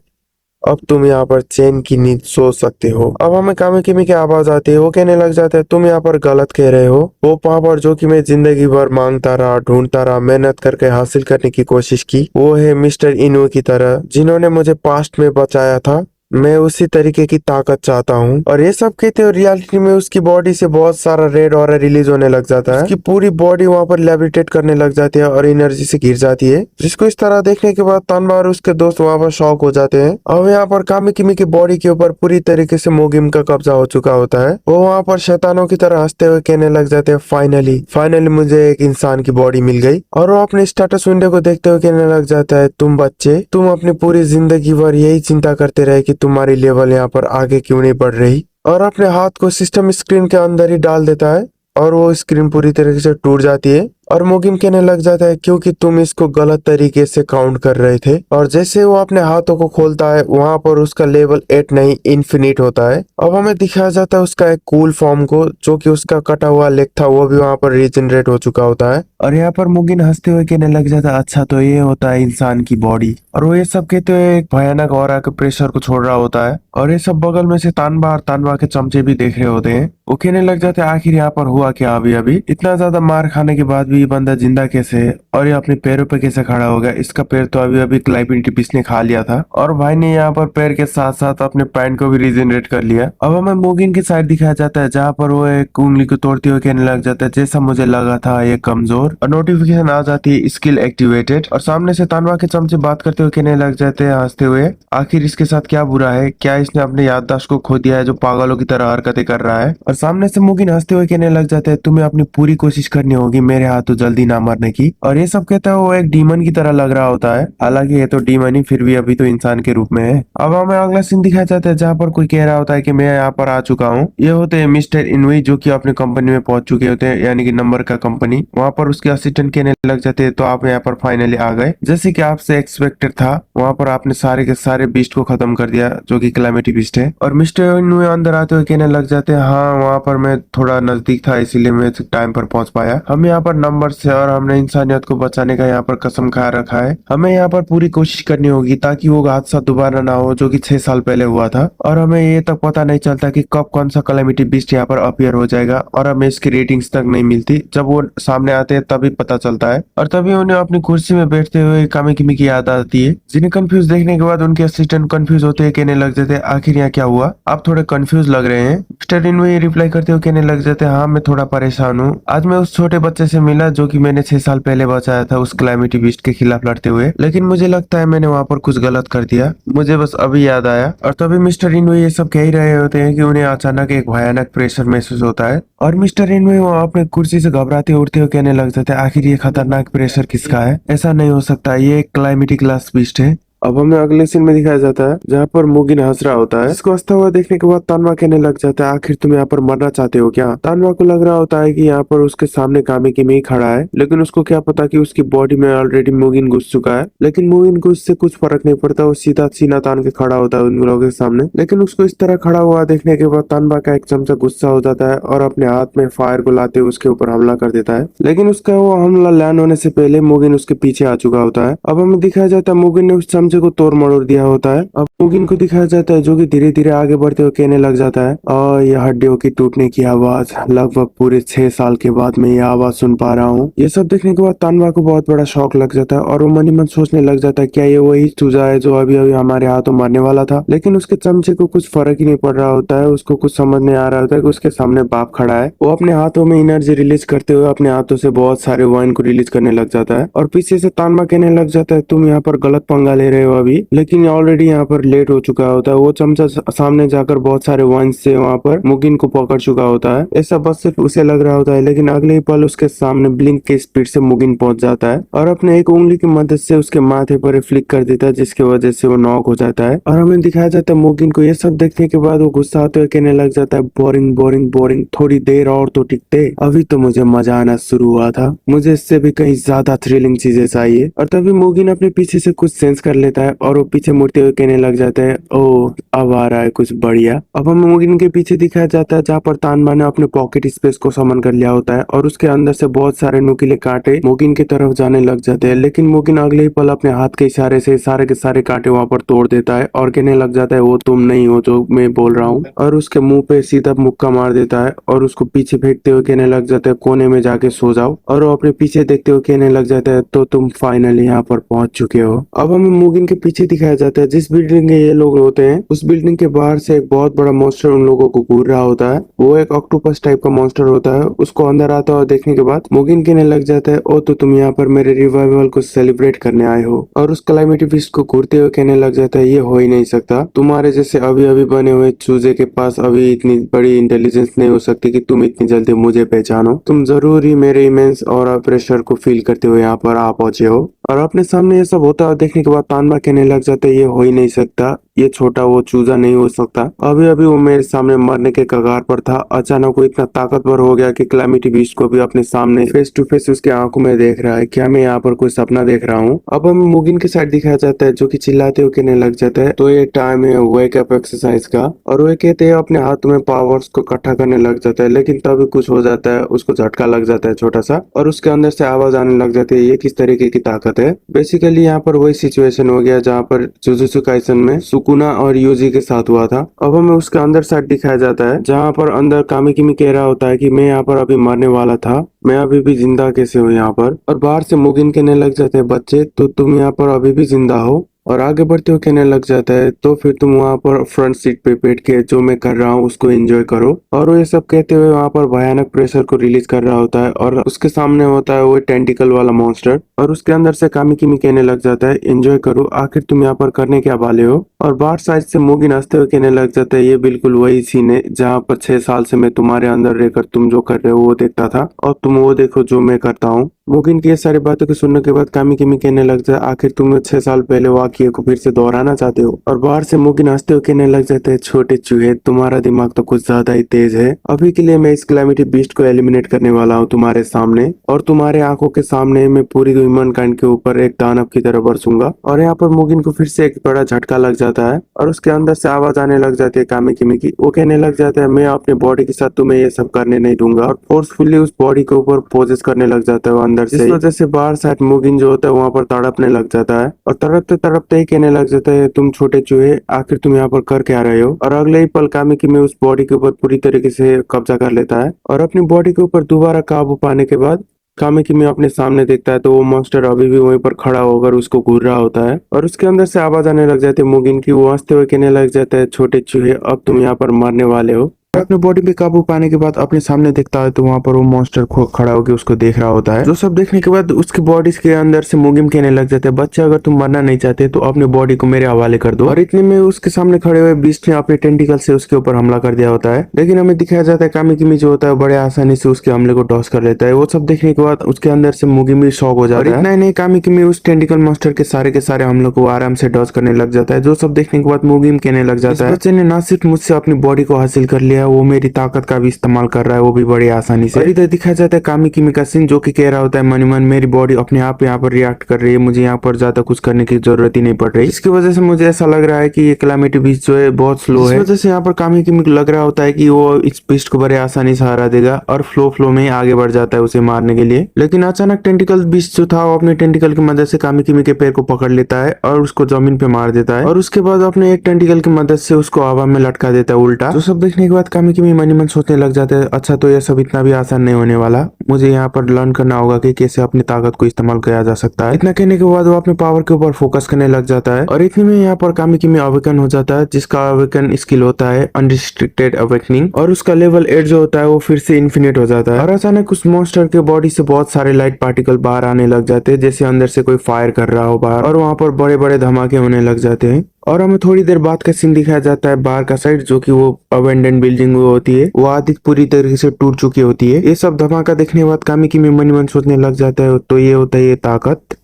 अब तुम यहाँ पर चैन की नींद सो सकते हो। अब हमें कामी किमी की आवाज आती है, वो कहने लग जाता है, तुम यहाँ पर गलत कह रहे हो। वो पावर जो कि मैं जिंदगी भर मांगता रहा, ढूंढता रहा, मेहनत करके हासिल करने की कोशिश की, वो है मिस्टर इनु की तरह, जिन्होंने मुझे पास्ट में बचाया था। मैं उसी तरीके की ताकत चाहता हूँ। और ये सब कहते हैं रियलिटी में उसकी बॉडी से बहुत सारा रेड ऑरा रिलीज होने लग जाता है। उसकी पूरी बॉडी वहाँ पर लेविटेट करने लग जाती है और एनर्जी से गिर जाती है, जिसको इस तरह देखने के बाद तानबा और उसके दोस्त वहाँ पर शॉक हो जाते हैं। और यहाँ पर कामी किमी की बॉडी के ऊपर पूरी तरीके से मोगिम का कब्जा हो चुका होता है। वो वहाँ पर शैतानों की तरह हंसते हुए कहने लग जाते हैं, फाइनली फाइनली मुझे एक इंसान की बॉडी मिल गई। और वो अपने स्टेटस विंडो को देखते हुए कहने लग जाता है, तुम बच्चे, तुम अपनी पूरी जिंदगी भर यही चिंता करते रहे कि तुम्हारी लेवल यहाँ पर आगे क्यों नहीं बढ़ रही। और अपने हाथ को सिस्टम स्क्रीन के अंदर ही डाल देता है और वो स्क्रीन पूरी तरीके से टूट जाती है। और मोगिम कहने लग जाता है, क्योंकि तुम इसको गलत तरीके से काउंट कर रहे थे। और जैसे वो अपने हाथों को खोलता है, वहां पर उसका लेवल 8 नहीं इन्फिनिट होता है। अब हमें दिखाया जाता है उसका एक कूल फॉर्म को, जो कि उसका कटा हुआ लेग था वो भी वहां पर रीजनरेट हो चुका होता है। और यहाँ पर मुगिन हंसते हुए कहने लग जाता है, अच्छा तो ये होता है इंसान की बॉडी। और वो ये सब कहते हुए एक भयानक ऑरा के प्रेशर को छोड़ रहा होता है। और ये सब बगल में से तानबा के चमचे भी देख रहे होते हैं। वो कहने लग जाते हैं, आखिर यहाँ पर हुआ क्या? अभी इतना ज्यादा मार खाने के बाद भी ये बंदा जिंदा कैसे है और ये अपने पैरों पे कैसे खड़ा हो गया? इसका पैर तो अभी कैलामिटी बीस्ट ने खा लिया था और भाई ने यहाँ पर पैर के साथ साथ अपने पैंट को भी रीजनरेट कर लिया। अब हमें मोगिन की साइड दिखाया जाता है, जहाँ पर वो एक उंगली को तोड़ते हुए कहने लग जाता है, जैसा मुझे लगा था ये कमजोर। और नोटिफिकेशन आ जाती है, स्किल एक्टिवेटेड। और सामने से तानवा के चमचे बात करते हुए कहने लग जाते हैं हंसते हुए, आखिर इसके साथ क्या बुरा है? क्या इसने अपने याददाश्त को खो दिया है जो पागलों की तरह हरकतें कर रहा है? और सामने से मुगिन हंसते हुए कहने लग जाते हैं, तुम्हें अपनी पूरी कोशिश करनी होगी मेरे हाथों जल्दी ना मरने की। और ये सब कहता है वो एक डीमन की तरह लग रहा होता है, हालांकि ये तो डीमन ही फिर भी अभी तो इंसान के रूप में है। अब हमें अगला सीन दिखाया जाता है, जहाँ पर कोई कह रहा होता है कि मैं यहाँ पर आ चुका हूँ। ये होते हैं मिस्टर इनुई, जो कि अपनी कंपनी में पहुंच चुके होते हैं, यानी कि नंबर का कंपनी। वहाँ पर उसके असिस्टेंट कहने लग जाते हैं, तो आप यहाँ पर फाइनली आ गए, जैसे कि आपसे एक्सपेक्टेड था। वहाँ पर आपने सारे के सारे बीस्ट को खत्म कर दिया जो कि कैलामिटी बीस्ट है। और मिस्टर इनुई अंदर आते हुए कहने लग जाते हैं, हाँ वहाँ पर मैं थोड़ा नजदीक था इसीलिए मैं टाइम पर पहुंच पाया। हम यहाँ पर नंबर से और हमने इंसानियत को बचाने का यहाँ पर कसम खा रखा है। हमें यहाँ पर पूरी कोशिश करनी होगी ताकि वो हादसा दोबारा ना हो जो कि 6 साल पहले हुआ था। और हमें ये तक पता नहीं चलता कि कब कौन सा कैलामिटी बीस्ट यहाँ पर अपीयर हो जाएगा और हमें इसकी रेटिंग्स तक नहीं मिलती। जब वो सामने आते हैं तभी पता चलता है। और तभी उन्हें अपनी कुर्सी में बैठते हुए कामी किमी की याद आती है, जिन्हें कंफ्यूज देखने के बाद उनके असिस्टेंट कंफ्यूज होते हैं, कहने लग जाते हैं, आखिर यहाँ क्या हुआ? आप थोड़े कंफ्यूज लग रहे हैं। मिस्टर इनुई रिप्लाई करते हुए कहने लग जाते हैं, हाँ मैं थोड़ा परेशान हूँ। आज मैं उस छोटे बच्चे से मिला मिला जो कि मैंने 6 साल पहले बचाया था उस क्लैमिटी बीस्ट के खिलाफ लड़ते हुए, लेकिन मुझे लगता है मैंने वहां पर कुछ गलत कर दिया। मुझे बस अभी याद आया। और तभी मिस्टर इनवे ये सब कह ही रहे होते हैं कि उन्हें अचानक एक भयानक प्रेशर महसूस होता है और मिस्टर इनवे वो अपने कुर्सी से घबराते उठते हुए कहने लग जाते हैं, आखिर ये खतरनाक प्रेशर किसका है? ऐसा नहीं हो सकता, ये एक क्लाइमेटी क्लास बीस्ट है। अब हमें अगले सीन में दिखाया जाता है जहाँ पर मुगिन हंस रहा होता है। इसको हंसता हुआ देखने के बाद तानवा कहने लग जाता है, आखिर तुम यहाँ पर मरना चाहते हो क्या? तानवा को लग रहा होता है कि यहाँ पर उसके सामने कामिकी खड़ा है, लेकिन उसको क्या पता कि उसकी बॉडी में ऑलरेडी मुगिन घुस चुका है। लेकिन मुगिन को इससे कुछ फर्क नहीं पड़ता, वो सीधा सीना तान के खड़ा होता है उन लोगों के सामने। लेकिन उसको इस तरह खड़ा हुआ देखने के बाद तानवा का एक चमचा गुस्सा हो जाता है और अपने हाथ में फायर को लाते हुए उसके ऊपर हमला कर देता है। लेकिन उसका वो हमला लैंड होने से पहले मुगिन उसके पीछे आ चुका होता है। अब हमें दिखाया जाता है मुगिन ने उस चमचे को तोड़ मरोड़ दिया होता है। अब मुगिन को दिखाया जाता है जो कि धीरे धीरे आगे बढ़ते हुए कहने लग जाता है, और ये हड्डियों की टूटने की आवाज लगभग पूरे 6 साल के बाद मैं ये आवाज सुन पा रहा हूँ। ये सब देखने के बाद तानवा को बहुत बड़ा शौक लग जाता है और वो मन ही मन सोचने लग जाता है क्या ये वही चूजा है जो अभी अभी हमारे हाथों मरने वाला था। लेकिन उसके चमचे को कुछ फर्क ही नहीं पड़ रहा होता है। उसको कुछ समझ नहीं आ रहा होता है कि उसके सामने बाप खड़ा है। वो अपने हाथों में एनर्जी रिलीज करते हुए अपने हाथों से बहुत सारे वाइन को रिलीज करने लग जाता है और पीछे से तानवा कहने लग जाता है, तुम यहाँ पर गलत पंगा ले रहे हो अभी। लेकिन ऑलरेडी यहाँ पर लेट हो चुका होता है। वो चमचा सामने जाकर बहुत सारे वाइन से वहाँ पर मुगिन को पकड़ चुका होता है। ऐसा बस सिर्फ उसे लग रहा होता है, लेकिन अगले ही पल उसके सामने ब्लिंक के स्पीड से मुगिन पहुंच जाता है और अपने एक उंगली की मदद से उसके माथे पर फ्लिक कर देता है, जिसकी वजह से वो नॉक हो जाता है। और हमें दिखाया जाता है मुगिन को ये सब देखने के बाद वो गुस्सा होते हुए कहने लग जाता है, बोरिंग बोरिंग बोरिंग, थोड़ी देर और तो टिकते, अभी तो मुझे मजा आना शुरू हुआ था, मुझे इससे भी कहीं ज्यादा थ्रिलिंग चीजें चाहिए। और तभी मुगिन अपने पीछे से कुछ सेंस कर लेता है और वो पीछे मुड़ते हुए कहने लग जाता है, ओ अब आ रहा है कुछ बढ़िया। अब हमें मुगिन के पीछे दिखाया जाता है जहाँ पर तानबा ने अपने पॉकेट स्पेस को समन कर लिया होता है और उसके अंदर से बहुत सारे नुकीले कांटे मुगिन की तरफ जाने लग जाते हैं। लेकिन मुगिन अगले ही पल अपने हाथ के इशारे से सारे के सारे कांटे वहाँ पर तोड़ देता है और कहने लग जाता है, वो तुम नहीं हो जो मैं बोल रहा हूँ, और उसके मुंह पे सीधा मुक्का मार देता है और उसको पीछे फेंकते हुए कहने लग जाता है, कोने में जाके सो जाओ। और वो अपने पीछे देखते हुए कहने लग जाता है, तो तुम फाइनली यहाँ पर पहुंच चुके हो। अब हमें मुगिन के पीछे दिखाया जाता है जिस बिल्डिंग के ये लोग होते हैं, उस बिल्डिंग के बाहर से एक बहुत बड़ा मॉन्स्टर उन लोगों को घूर रहा होता है। वो एक ऑक्टोपस टाइप का मॉन्स्टर होता है। उसको अंदर आता हुआ देखने के बाद मुगिन कहने लग जाता है, ओ तो तुम यहाँ पर मेरे रिवाइवल को सेलिब्रेट करने आए हो। और उस क्लाइमेटी बीस्ट को घूरते हुए कहने लग जाता है, ये हो ही नहीं सकता, तुम्हारे जैसे अभी अभी बने हुए चूजे के पास अभी इतनी बड़ी इंटेलिजेंस नहीं हो सकती कि तुम इतनी जल्दी मुझे पहचानो। तुम जरूर ही मेरे इमेंस और प्रेशर को फील करते हुए यहाँ पर आ पहुंचे हो। और अपने सामने ये सब होता देखने के बाद तानबा कहने लग जाता है, ये हो ही नहीं सकता, ये छोटा वो चूजा नहीं हो सकता, अभी अभी वो मेरे सामने मरने के कगार पर था, अचानक वो इतना ताकतवर हो गया कि क्लैमिटी बीस्ट को भी अपने सामने फेस टू फेस उसके आंखों में देख रहा है। क्या मैं यहाँ पर कोई सपना देख रहा हूँ? अब हमें मुगिन के साइड दिखाया जाता है जो कि चिल्लाते हुए कहने लग जाता है, तो ये टाइम है वेक अप एक्सरसाइज का। और वो कहते हैं अपने हाथ में पावर्स को इकट्ठा करने लग जाता है, लेकिन तभी कुछ हो जाता है, उसको झटका लग जाता है छोटा सा और उसके अंदर से आवाज आने लग जाती है, ये किस तरीके की ताकत है? बेसिकली यहाँ पर वही सिचुएशन हो गया जहाँ पर जुजुत्सु काइसन में सुकुना और यूजी के साथ हुआ था। अब हमें उसके अंदर साइड दिखाया जाता है जहाँ पर अंदर कामिकिमी कह रहा होता है कि मैं यहाँ पर अभी मरने वाला था, मैं अभी भी जिंदा कैसे हूँ यहाँ पर। और बाहर से मुगिन कहने लग जाते हैं, बच्चे तो तुम यहाँ पर अभी भी जिंदा हो। और आगे बढ़ते हुए कहने लग जाता है, तो फिर तुम वहाँ पर फ्रंट सीट पे बैठ के जो मैं कर रहा हूँ उसको एंजॉय करो। और वो ये सब कहते हुए वहाँ पर भयानक प्रेशर को रिलीज कर रहा होता है और उसके सामने होता है वो टेंटिकल वाला मॉन्स्टर और उसके अंदर से कामिकिमी कहने लग जाता है, एंजॉय करो, आखिर तुम यहाँ पर करने क्या वाले हो? और बाहर साइड से मुगिन हंसते हुए कहने लग जाता है, ये बिल्कुल वही सीन है जहाँ पर 6 साल से मैं तुम्हारे अंदर रहकर तुम जो कर रहे हो वो देखता था और तुम वो देखो जो मैं करता हूँ। मुगिन की ये सारी बातों को सुनने के बाद कामिकिमी कहने लग जाए, आखिर तुम 6 साल पहले वाकये को फिर से दोहराना चाहते हो? और बाहर से मुगिन हंसते हुए कहने लग जाते हैं, छोटे चूहे तुम्हारा दिमाग तो कुछ ज्यादा ही तेज है, अभी के लिए मैं इस क्लैमिटी बीस्ट को एलिमिनेट करने वाला हूँ तुम्हारे सामने और तुम्हारे आंखों के सामने मैं पूरी ह्यूमन काइंड के ऊपर एक दानव की तरह बरसूंगा। और यहाँ पर मुगिन को फिर से एक बड़ा झटका लग जाता है और उसके अंदर से आवाज आने लग जाती है कामिकिमी की। वो कहने लग जाता है, मैं अपने बॉडी के साथ तुम्हें ये सब करने नहीं दूंगा और फोर्सफुली उस बॉडी के ऊपर पोजेस करने लग जाता है वो अंदर से। इस वजह से बाहर साइड मुगिन जो होता है वहाँ पर तड़पने लग जाता है और तड़पते तड़पते ही कहने लग जाता है, तुम छोटे चूहे आखिर तुम यहाँ पर कर क्या रहे हो? और अगले ही पल कामिकिमी उस बॉडी के ऊपर पूरी तरीके से कब्जा कर लेता है और अपनी बॉडी के ऊपर दोबारा काबू पाने के बाद कामिकिमी अपने सामने देखता है तो वो मॉन्स्टर अभी भी वहीं पर खड़ा होकर उसको घूर रहा होता है और उसके अंदर से आवाज आने लग जाती है मुगिन की। वो हंसते हुए कहने लग जाता है, छोटे चूहे अब तुम यहाँ पर मरने वाले हो, अपने बॉडी पे काबू पाने के बाद अपने सामने देखता है तो वहाँ पर वो मॉन्स्टर खड़ा होकर उसको देख रहा होता है। जो सब देखने के बाद उसकी बॉडी के अंदर से मुगिम कहने लग जाते हैं, बच्चा अगर तुम मरना नहीं चाहते तो अपने बॉडी को मेरे हवाले कर दो। और इतने में उसके सामने खड़े हुए बीस्ट ने अपने टेंटिकल से उसके ऊपर हमला कर दिया होता है। लेकिन हमें दिखाया जाता है कामिकिमी जो होता है बड़े आसानी से उसके हमले को टॉस कर लेता है। वो सब देखने के बाद उसके अंदर से मुगिम भी शॉक हो जाता है। इतना ही नहीं, कामिकिमी उस टेंटिकल मॉन्स्टर के सारे हमलों को आराम से डॉस करने लग जाता है। जो सब देखने के बाद मुगिम कहने लग जाता है, बच्चे ने ना सिर्फ मुझसे अपनी बॉडी को हासिल कर लिया, वो मेरी ताकत का भी इस्तेमाल कर रहा है, वो भी बड़ी आसानी से। और इधर दिखाया जाता है कामिकिमी का सीन जो कि कह रहा होता है मन ही मन मेरी बॉडी अपने आप यहाँ पर रिएक्ट कर रही है, मुझे यहाँ पर ज्यादा कुछ करने की जरूरत ही नहीं पड़ रही। इसकी वजह से मुझे ऐसा लग रहा है कि ये कैलामिटी बीस्ट जो है बहुत स्लो है। इस वजह से यहाँ पर कामिकिमी लग रहा होता है कि वो इस बीस्ट को बड़े आसानी से हरा देगा और फ्लो में आगे बढ़ जाता है उसे मारने के लिए। लेकिन अचानक टेंटिकल बीस्ट जो था वो अपने टेंटिकल की मदद से कामिकिमी के पैर को पकड़ लेता है और उसको जमीन पे मार देता है। और उसके बाद अपने एक टेंटिकल की मदद से उसको हवा में लटका देता है उल्टा। जो सब देखने के बाद कामिकिमी मन ही मन सोचने लग जाते हैं, अच्छा तो यह सब इतना भी आसान नहीं होने वाला, मुझे यहाँ पर लर्न करना होगा कि कैसे अपनी ताकत को इस्तेमाल किया जा सकता है। इतना कहने के बाद वो अपने पावर के ऊपर फोकस करने लग जाता है और इतने में यहाँ पर कामिकिमी अवेकन हो जाता है, जिसका अवेकन स्किल होता है अनरिस्ट्रिक्टेड अवेकनिंग। और उसका लेवल 8 जो होता है वो फिर से इन्फिनिट हो जाता है। और अचानक उस मॉन्स्टर के बॉडी से बहुत सारे लाइट पार्टिकल बाहर आने लग जाते हैं, जैसे अंदर से कोई फायर कर रहा हो बाहर, और वहाँ पर बड़े बड़े धमाके होने लग जाते हैं। और हमें थोड़ी देर बाद का सीन दिखाया जाता है बाहर का साइड, जो कि वो अबेंडन बिल्डिंग होती है, वो आधी पूरी तरीके से टूट चुकी होती है। ये सब धमाका देखने के बाद कामिकिमी मन ही मन सोचने लग जाता है, तो ये होता है ये ताकत।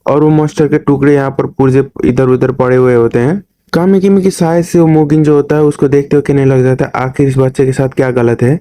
और वो मॉन्स्टर के टुकड़े यहाँ पर पुर्जे इधर उधर पड़े हुए होते हैं। कामिकिमी की सहायता से वो मोगिन जो होता है उसको देखते हुए कहने लग जाता है, आखिर इस बच्चे के साथ क्या गलत है,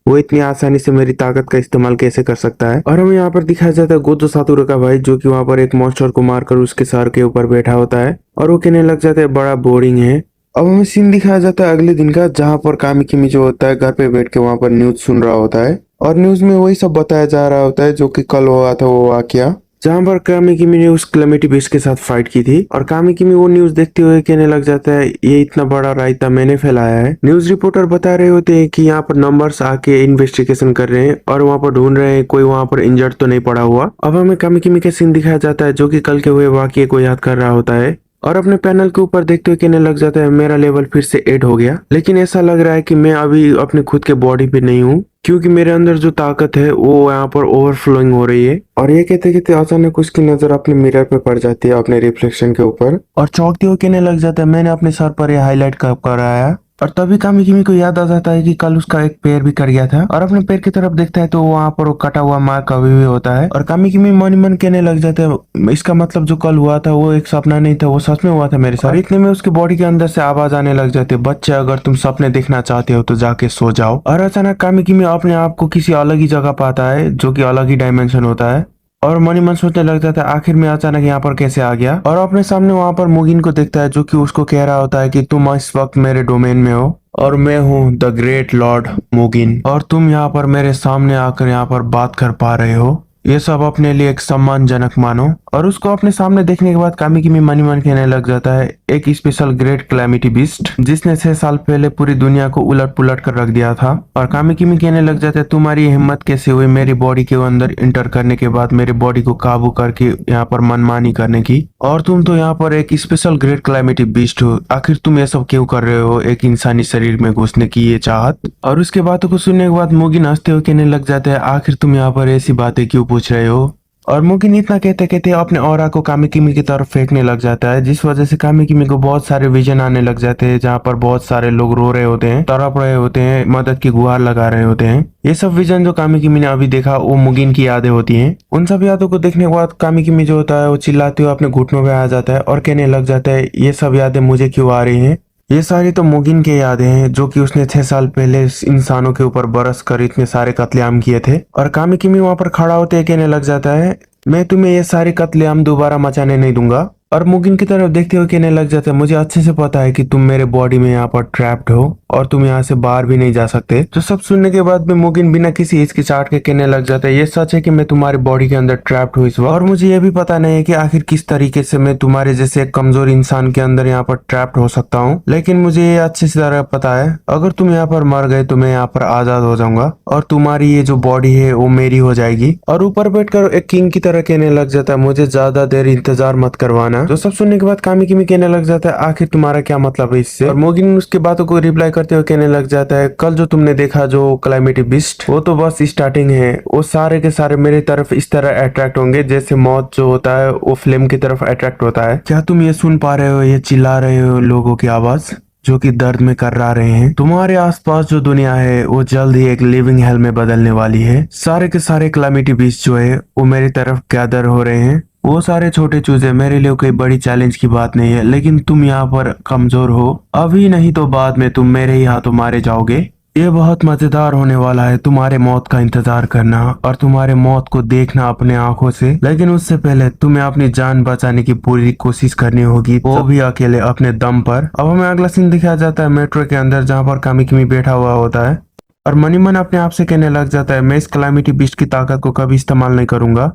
वो इतनी आसानी से मेरी ताकत का इस्तेमाल कैसे कर सकता है। और हमें यहाँ पर दिखाया जाता है गोजो सातोरू का भाई, जो कि वहाँ पर एक मॉन्स्टर को मारकर उसके सर के ऊपर बैठा होता है और वो कहने लग जाता है बड़ा बोरिंग है। अब हमें सीन दिखाया जाता है अगले दिन का, जहाँ पर कामिकिमी जो होता है घर पे बैठ के वहाँ पर न्यूज सुन रहा होता है और न्यूज में वही सब बताया जा रहा होता है जो कि कल हुआ था वो वाकया, जहाँ पर कामिकिमी ने उस कैलामिटी बीस्ट के साथ फाइट की थी। और कामिकिमी वो न्यूज देखते हुए कहने लग जाता है, ये इतना बड़ा रायता मैंने फैलाया है। न्यूज रिपोर्टर बता रहे होते हैं कि यहाँ पर नंबर्स आके इन्वेस्टिगेशन कर रहे हैं और वहाँ पर ढूंढ रहे हैं कोई वहाँ पर इंजर्ड तो नहीं पड़ा हुआ। अब हमें कामिकिमी का सीन दिखाया जाता है जो कि कल के हुए वाकये को याद कर रहा होता है और अपने पैनल के ऊपर देखते हुए कहने लग जाता है, मेरा लेवल फिर से 8 हो गया, लेकिन ऐसा लग रहा है कि मैं अभी अपने खुद के बॉडी पे नहीं हूँ, क्योंकि मेरे अंदर जो ताकत है वो यहाँ पर ओवरफ्लोइंग हो रही है। और ये कहते कहते अचानक उसकी नजर अपने मिरर पे पड़ जाती है, अपने रिफ्लेक्शन के ऊपर, और चौंकते हुए कहने लग जाता है, मैंने अपने सर पर यह हाईलाइट कब कराया। और तभी कामिकिमी को याद आ जाता है कि कल उसका एक पैर भी कट गया था और अपने पैर की तरफ देखता है तो वहाँ पर वो कटा हुआ मार्क अभी भी होता है। और कामिकिमी मन ही मन कहने लग जाते हैं, इसका मतलब जो कल हुआ था वो एक सपना नहीं था, वो सच में हुआ था मेरे साथ। इतने में उसके बॉडी के अंदर से आवाज आने लग जाती है, बच्चे अगर तुम सपने देखना चाहते हो तो जाके सो जाओ। और अचानक कामिकिमी अपने आप को किसी अलग ही जगह पाता है जो कि अलग ही डायमेंशन होता है और मन ही मन सोचने लग जाता है, आखिर में अचानक यहाँ पर कैसे आ गया। और अपने सामने वहाँ पर मुगिन को देखता है जो कि उसको कह रहा होता है कि तुम इस वक्त मेरे डोमेन में हो और मैं हूँ द ग्रेट लॉर्ड मुगिन, और तुम यहाँ पर मेरे सामने आकर यहाँ पर बात कर पा रहे हो, ये सब अपने लिए एक सम्मानजनक मानो। और उसको अपने सामने देखने के बाद कामिकिमी मन ही मन कहने लग जाता है, एक स्पेशल ग्रेट कैलामिटी बीस्ट जिसने 6 साल पहले पूरी दुनिया को उलट पुलट कर रख दिया था। और कामिकिमी कहने लग जाता है, तुम्हारी हिम्मत कैसे हुई मेरी बॉडी के अंदर इंटर करने के बाद मेरे बॉडी को काबू करके यहाँ पर मनमानी करने की, और तुम तो यहाँ पर एक स्पेशल ग्रेट कैलामिटी बीस्ट हो, आखिर तुम ये सब क्यों कर रहे हो, एक इंसानी शरीर में घुसने की ये चाहत। और उसके बातों को सुनने के बाद मुगिन हंसते हुए कहने लग जाता है, आखिर तुम यहाँ पर ऐसी बातें क्यों पूछ रहे हो। और मुगिन इतना कहते कहते अपने ऑरा को कामिकिमी की तरफ फेंकने लग जाता है, जिस वजह से कामिकिमी को बहुत सारे विजन आने लग जाते हैं, जहाँ पर बहुत सारे लोग रो रहे होते हैं, तड़प रहे होते हैं, मदद की गुहार लगा रहे होते हैं। ये सब विजन जो कामिकिमी ने अभी देखा वो मुगिन की यादें होती हैं। उन सब यादों को देखने के बाद कामिकिमी जो होता है वो चिल्लाते हुए अपने घुटनों पे आ जाता है और कहने लग जाता है, ये सब यादें मुझे क्यों आ रही हैं, ये सारी तो मुगिन के यादें हैं जो कि उसने 6 साल पहले इंसानों के ऊपर बरस कर इतने सारे कत्लेआम किए थे। और कामिकिमी वहां पर खड़ा होते कहने लग जाता है, मैं तुम्हें ये सारे कत्लेआम दोबारा मचाने नहीं दूंगा। और मुगिन की तरफ देखते हुए कहने लग जाता है, मुझे अच्छे से पता है कि तुम मेरे बॉडी में यहाँ पर ट्रैप्ड हो और तुम यहाँ से बाहर भी नहीं जा सकते। तो सब सुनने के बाद में मुगिन बिना किसी हिचकिचाहट के कहने लग जाता है, ये सच है कि मैं तुम्हारी बॉडी के अंदर ट्रैप्ड हूँ इस वक्त, और मुझे ये भी पता नहीं है कि आखिर किस तरीके से मैं तुम्हारे जैसे एक कमजोर इंसान के अंदर यहाँ पर ट्रैप्ड हो सकता हूँ, लेकिन मुझे ये अच्छे से तरह पता है अगर तुम यहाँ पर मर गए तो मैं यहाँ पर आजाद हो जाऊंगा और तुम्हारी ये जो बॉडी है वो मेरी हो जाएगी। और ऊपर बैठकर एक किंग की तरह कहने लग जाता है, मुझे ज्यादा देर इंतजार मत करवाना, ना। जो सब सुनने के बाद कामी किमी कहने लग जाता है आखिर तुम्हारा क्या मतलब है इससे। और मोगिन उसकी बातों को रिप्लाई करते हुए कहने लग जाता है कल जो तुमने देखा जो कैलामिटी बीस्ट वो तो बस स्टार्टिंग है। वो सारे के सारे मेरी तरफ इस तरह अट्रैक्ट होंगे जैसे मौत जो होता है वो फ्लेम की तरफ अट्रैक्ट होता है। क्या तुम ये सुन पा रहे हो, ये चिल्ला रहे हो लोगों की आवाज जो कि दर्द में कर्रा रहे हैं। तुम्हारे आसपास जो दुनिया है वो जल्द ही एक लिविंग हेल में बदलने वाली है। सारे के सारे कैलामिटी बीस्ट जो है वो मेरी तरफ गैदर हो रहे हैं। वो सारे छोटे चूजे मेरे लिए कोई बड़ी चैलेंज की बात नहीं है, लेकिन तुम यहाँ पर कमजोर हो। अभी नहीं तो बाद में तुम मेरे ही हाथों मारे जाओगे। ये बहुत मजेदार होने वाला है, तुम्हारे मौत का इंतजार करना और तुम्हारे मौत को देखना अपने आंखों से। लेकिन उससे पहले तुम्हें अपनी जान बचाने की पूरी कोशिश करनी होगी, वो भी अकेले अपने दम पर। अब हमें अगला सीन दिखाया जाता है मेट्रो के अंदर, जहाँ पर कामी किमी बैठा हुआ होता है और मनी मन अपने आप से कहने लग जाता है मैं इस कैलामिटी बीस्ट की ताकत को कभी इस्तेमाल नहीं करूंगा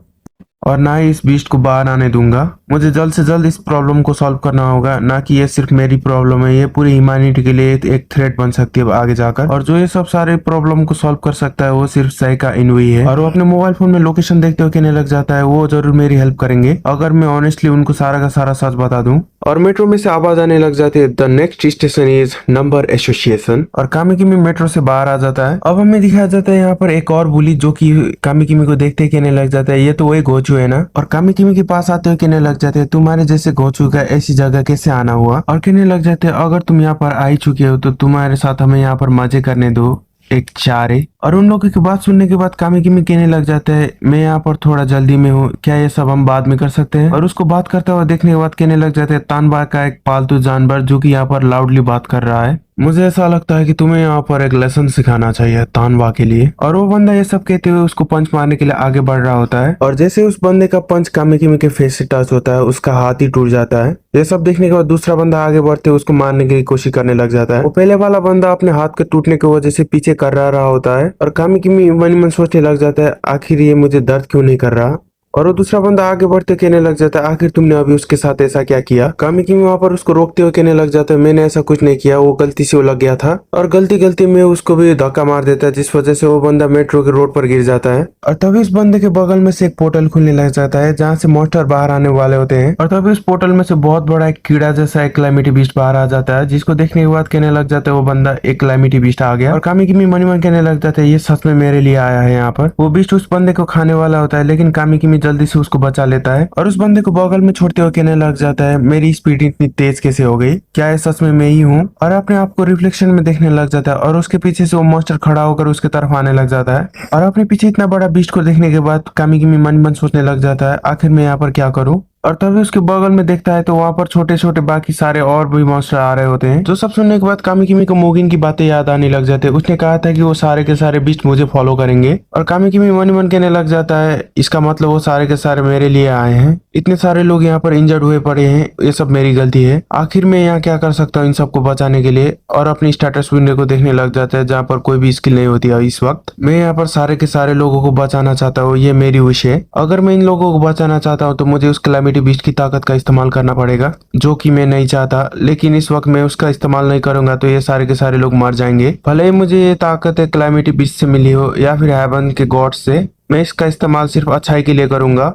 और ना ही इस बीस्ट को बाहर आने दूंगा। मुझे जल्द से जल्द इस प्रॉब्लम को सॉल्व करना होगा। ना कि ये सिर्फ मेरी प्रॉब्लम है, ये पूरी ह्यूमैनिटी के लिए एक थ्रेट बन सकती है आगे जाकर। और जो ये सब सारे प्रॉब्लम को सॉल्व कर सकता है वो सिर्फ साइका इनुई है। और वो अपने मोबाइल फोन में लोकेशन देखते हुए कहने लग जाता है वो जरूर मेरी हेल्प करेंगे अगर मैं ऑनेस्टली उनको सारा का सारा सच बता दूं। और मेट्रो में से आवाज आने लग जाती है the next station is number association. और कामी किमी मेट्रो से बाहर आ जाता है। अब हमें दिखाया जाता है यहाँ पर एक और बुली जो कि कामी किमी को देखते ही कहने लग जाता है ये तो वही गोचू है ना। और कामी किमी के पास आते हुए कहने लग जाते हैं तुम्हारे जैसे गोचू का ऐसी जगह कैसे आना हुआ। और कहने लग जाते हैं अगर तुम यहाँ पर आई चुके हो तो तुम्हारे साथ हमें यहाँ पर मजे करने दो एक चारे। और उन लोगों की बात सुनने के बाद कामी किमी कहने लग जाता है मैं यहाँ पर थोड़ा जल्दी में हूँ, क्या ये सब हम बाद में कर सकते हैं। और उसको बात करता हुआ देखने के बाद कहने लग जाते हैं तानबा का एक पालतू जानवर जो कि यहाँ पर लाउडली बात कर रहा है। मुझे ऐसा लगता है कि तुम्हें यहाँ पर एक लेसन सिखाना चाहिए तानवा के लिए। और वो बंदा ये सब कहते हुए उसको पंच मारने के लिए आगे बढ़ रहा होता है। और जैसे उस बंदे का पंच कामी किमी के फेस से टच होता है उसका हाथ ही टूट जाता है। ये सब देखने के बाद दूसरा बंदा आगे बढ़ते हुए उसको मारने की कोशिश करने लग जाता है। वो पहले वाला बंदा अपने हाथ के टूटने की वजह से पीछे कर रहा होता है और कामी किमी मन ही मन सोचने लग जाता है आखिर ये मुझे दर्द क्यों नहीं कर रहा। और वो दूसरा बंदा आगे बढ़ते कहने लग जाता है आखिर तुमने अभी उसके साथ ऐसा क्या किया। कामी किमी वहां पर उसको रोकते हुए कहने लग जाता है मैंने ऐसा कुछ नहीं किया, वो गलती से वो लग गया था। और गलती में उसको भी धक्का मार देता है जिस वजह से वो बंदा मेट्रो के रोड पर गिर जाता है। और तभी उस बंदे के बगल में से एक पोर्टल खुलने लग जाता है जहाँ से मॉन्स्टर बाहर आने वाले होते हैं। और तभी उस पोर्टल में से बहुत बड़ा एक कीड़ा जैसा एक कैलामिटी बीस्ट बाहर आ जाता है, जिसको देखने के बाद कहने लग जाता है वो बंदा एक कैलामिटी बीस्ट आ गया। और कामी किमी मनी मन कहने लग जाता है ये सच में मेरे लिए आया है यहाँ पर। वो बीस्ट उस बंदे को खाने वाला होता है लेकिन कामी किमी जल्दी से उसको बचा लेता है और उस बंदे को बगल में छोड़ते हुए कहने लग जाता है मेरी स्पीड इतनी तेज कैसे हो गई, क्या ये सच में मैं ही हूँ। और अपने आप को रिफ्लेक्शन में देखने लग जाता है और उसके पीछे से वो मॉन्स्टर खड़ा होकर उसके तरफ आने लग जाता है। और अपने पीछे इतना बड़ा बीस्ट को देखने के बाद कामी किमी मन मन सोचने लग जाता है आखिर मैं यहाँ पर क्या करूँ। और तभी उसके बगल में देखता है तो वहाँ पर छोटे छोटे बाकी सारे और भी मॉन्स्टर आ रहे होते हैं। जो सब सुनने के बाद कामी किमी को मोगिन की बातें याद आने लग जाते हैं। उसने कहा था कि वो सारे के सारे बीस्ट मुझे फॉलो करेंगे। और कामी किमी मन ही मन कहने लग जाता है इसका मतलब वो सारे के सारे मेरे लिए आए हैं। इतने सारे लोग यहाँ पर इंजर्ड हुए पड़े हैं, ये सब मेरी गलती है। आखिर मैं यहाँ क्या कर सकता हूँ इन सबको बचाने के लिए। और अपनी स्टेटस विंडो को देखने लग जाता है जहाँ पर कोई भी स्किल नहीं होती है इस वक्त। मैं यहाँ पर सारे के सारे लोगों को बचाना चाहता हूँ, ये मेरी विश है। अगर मैं इन लोगों को बचाना चाहता हूँ तो मुझे उस कैलामिटी बीस्ट की ताकत का इस्तेमाल करना पड़ेगा, जो कि मैं नहीं चाहता। लेकिन इस वक्त मैं उसका इस्तेमाल नहीं करूंगा तो ये सारे के सारे लोग मर जाएंगे। भले ही मुझे ये ताकत एक कैलामिटी बीस्ट से मिली हो या फिर हेवन के गॉड से, मैं इसका इस्तेमाल सिर्फ अच्छाई के लिए करूंगा।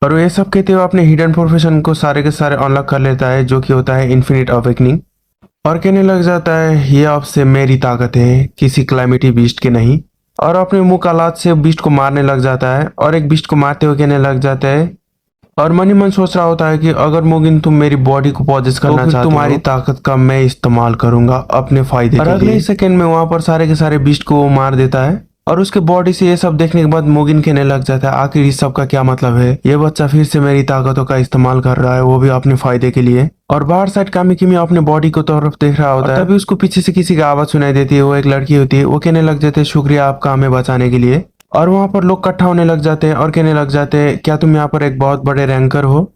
और वो ये सब कहते हुए अपने हिडन प्रोफेशन को सारे के सारे अनलॉक कर लेता है जो कि होता है इन्फिनिट अवेकनिंग। और कहने लग जाता है ये अब से मेरी ताकत है, किसी कैलामिटी बीस्ट के नहीं। और अपने मुंह का लात से बीस्ट को मारने लग जाता है और एक बीस्ट को मारते हुए कहने लग जाता है और मन ही मन सोच रहा होता है कि अगर मोगिन तुम मेरी बॉडी को पॉजेस करना चाहते हो तुम्हारी ताकत का मैं इस्तेमाल करूंगा अपने फायदे के लिए। अगले सेकंड में वहां पर सारे के सारे बीस्ट को मार देता है। और उसके बॉडी से ये सब देखने के बाद मोगिन कहने लग जाता है आखिर इस सब का क्या मतलब है, ये बच्चा फिर से मेरी ताकतों का इस्तेमाल कर रहा है, वो भी अपने फायदे के लिए। और बाहर साइड कामी किमी अपने बॉडी को तरफ देख रहा होता है। तभी उसको पीछे से किसी की आवाज सुनाई देती है, वो एक लड़की होती है। वो कहने लग जाते हैं शुक्रिया आपका हमें बचाने के लिए। और वहां पर लोग इकट्ठा होने लग जाते हैं और कहने लग जाते हैं क्या तुम यहाँ पर एक बहुत बड़े रैंकर हो,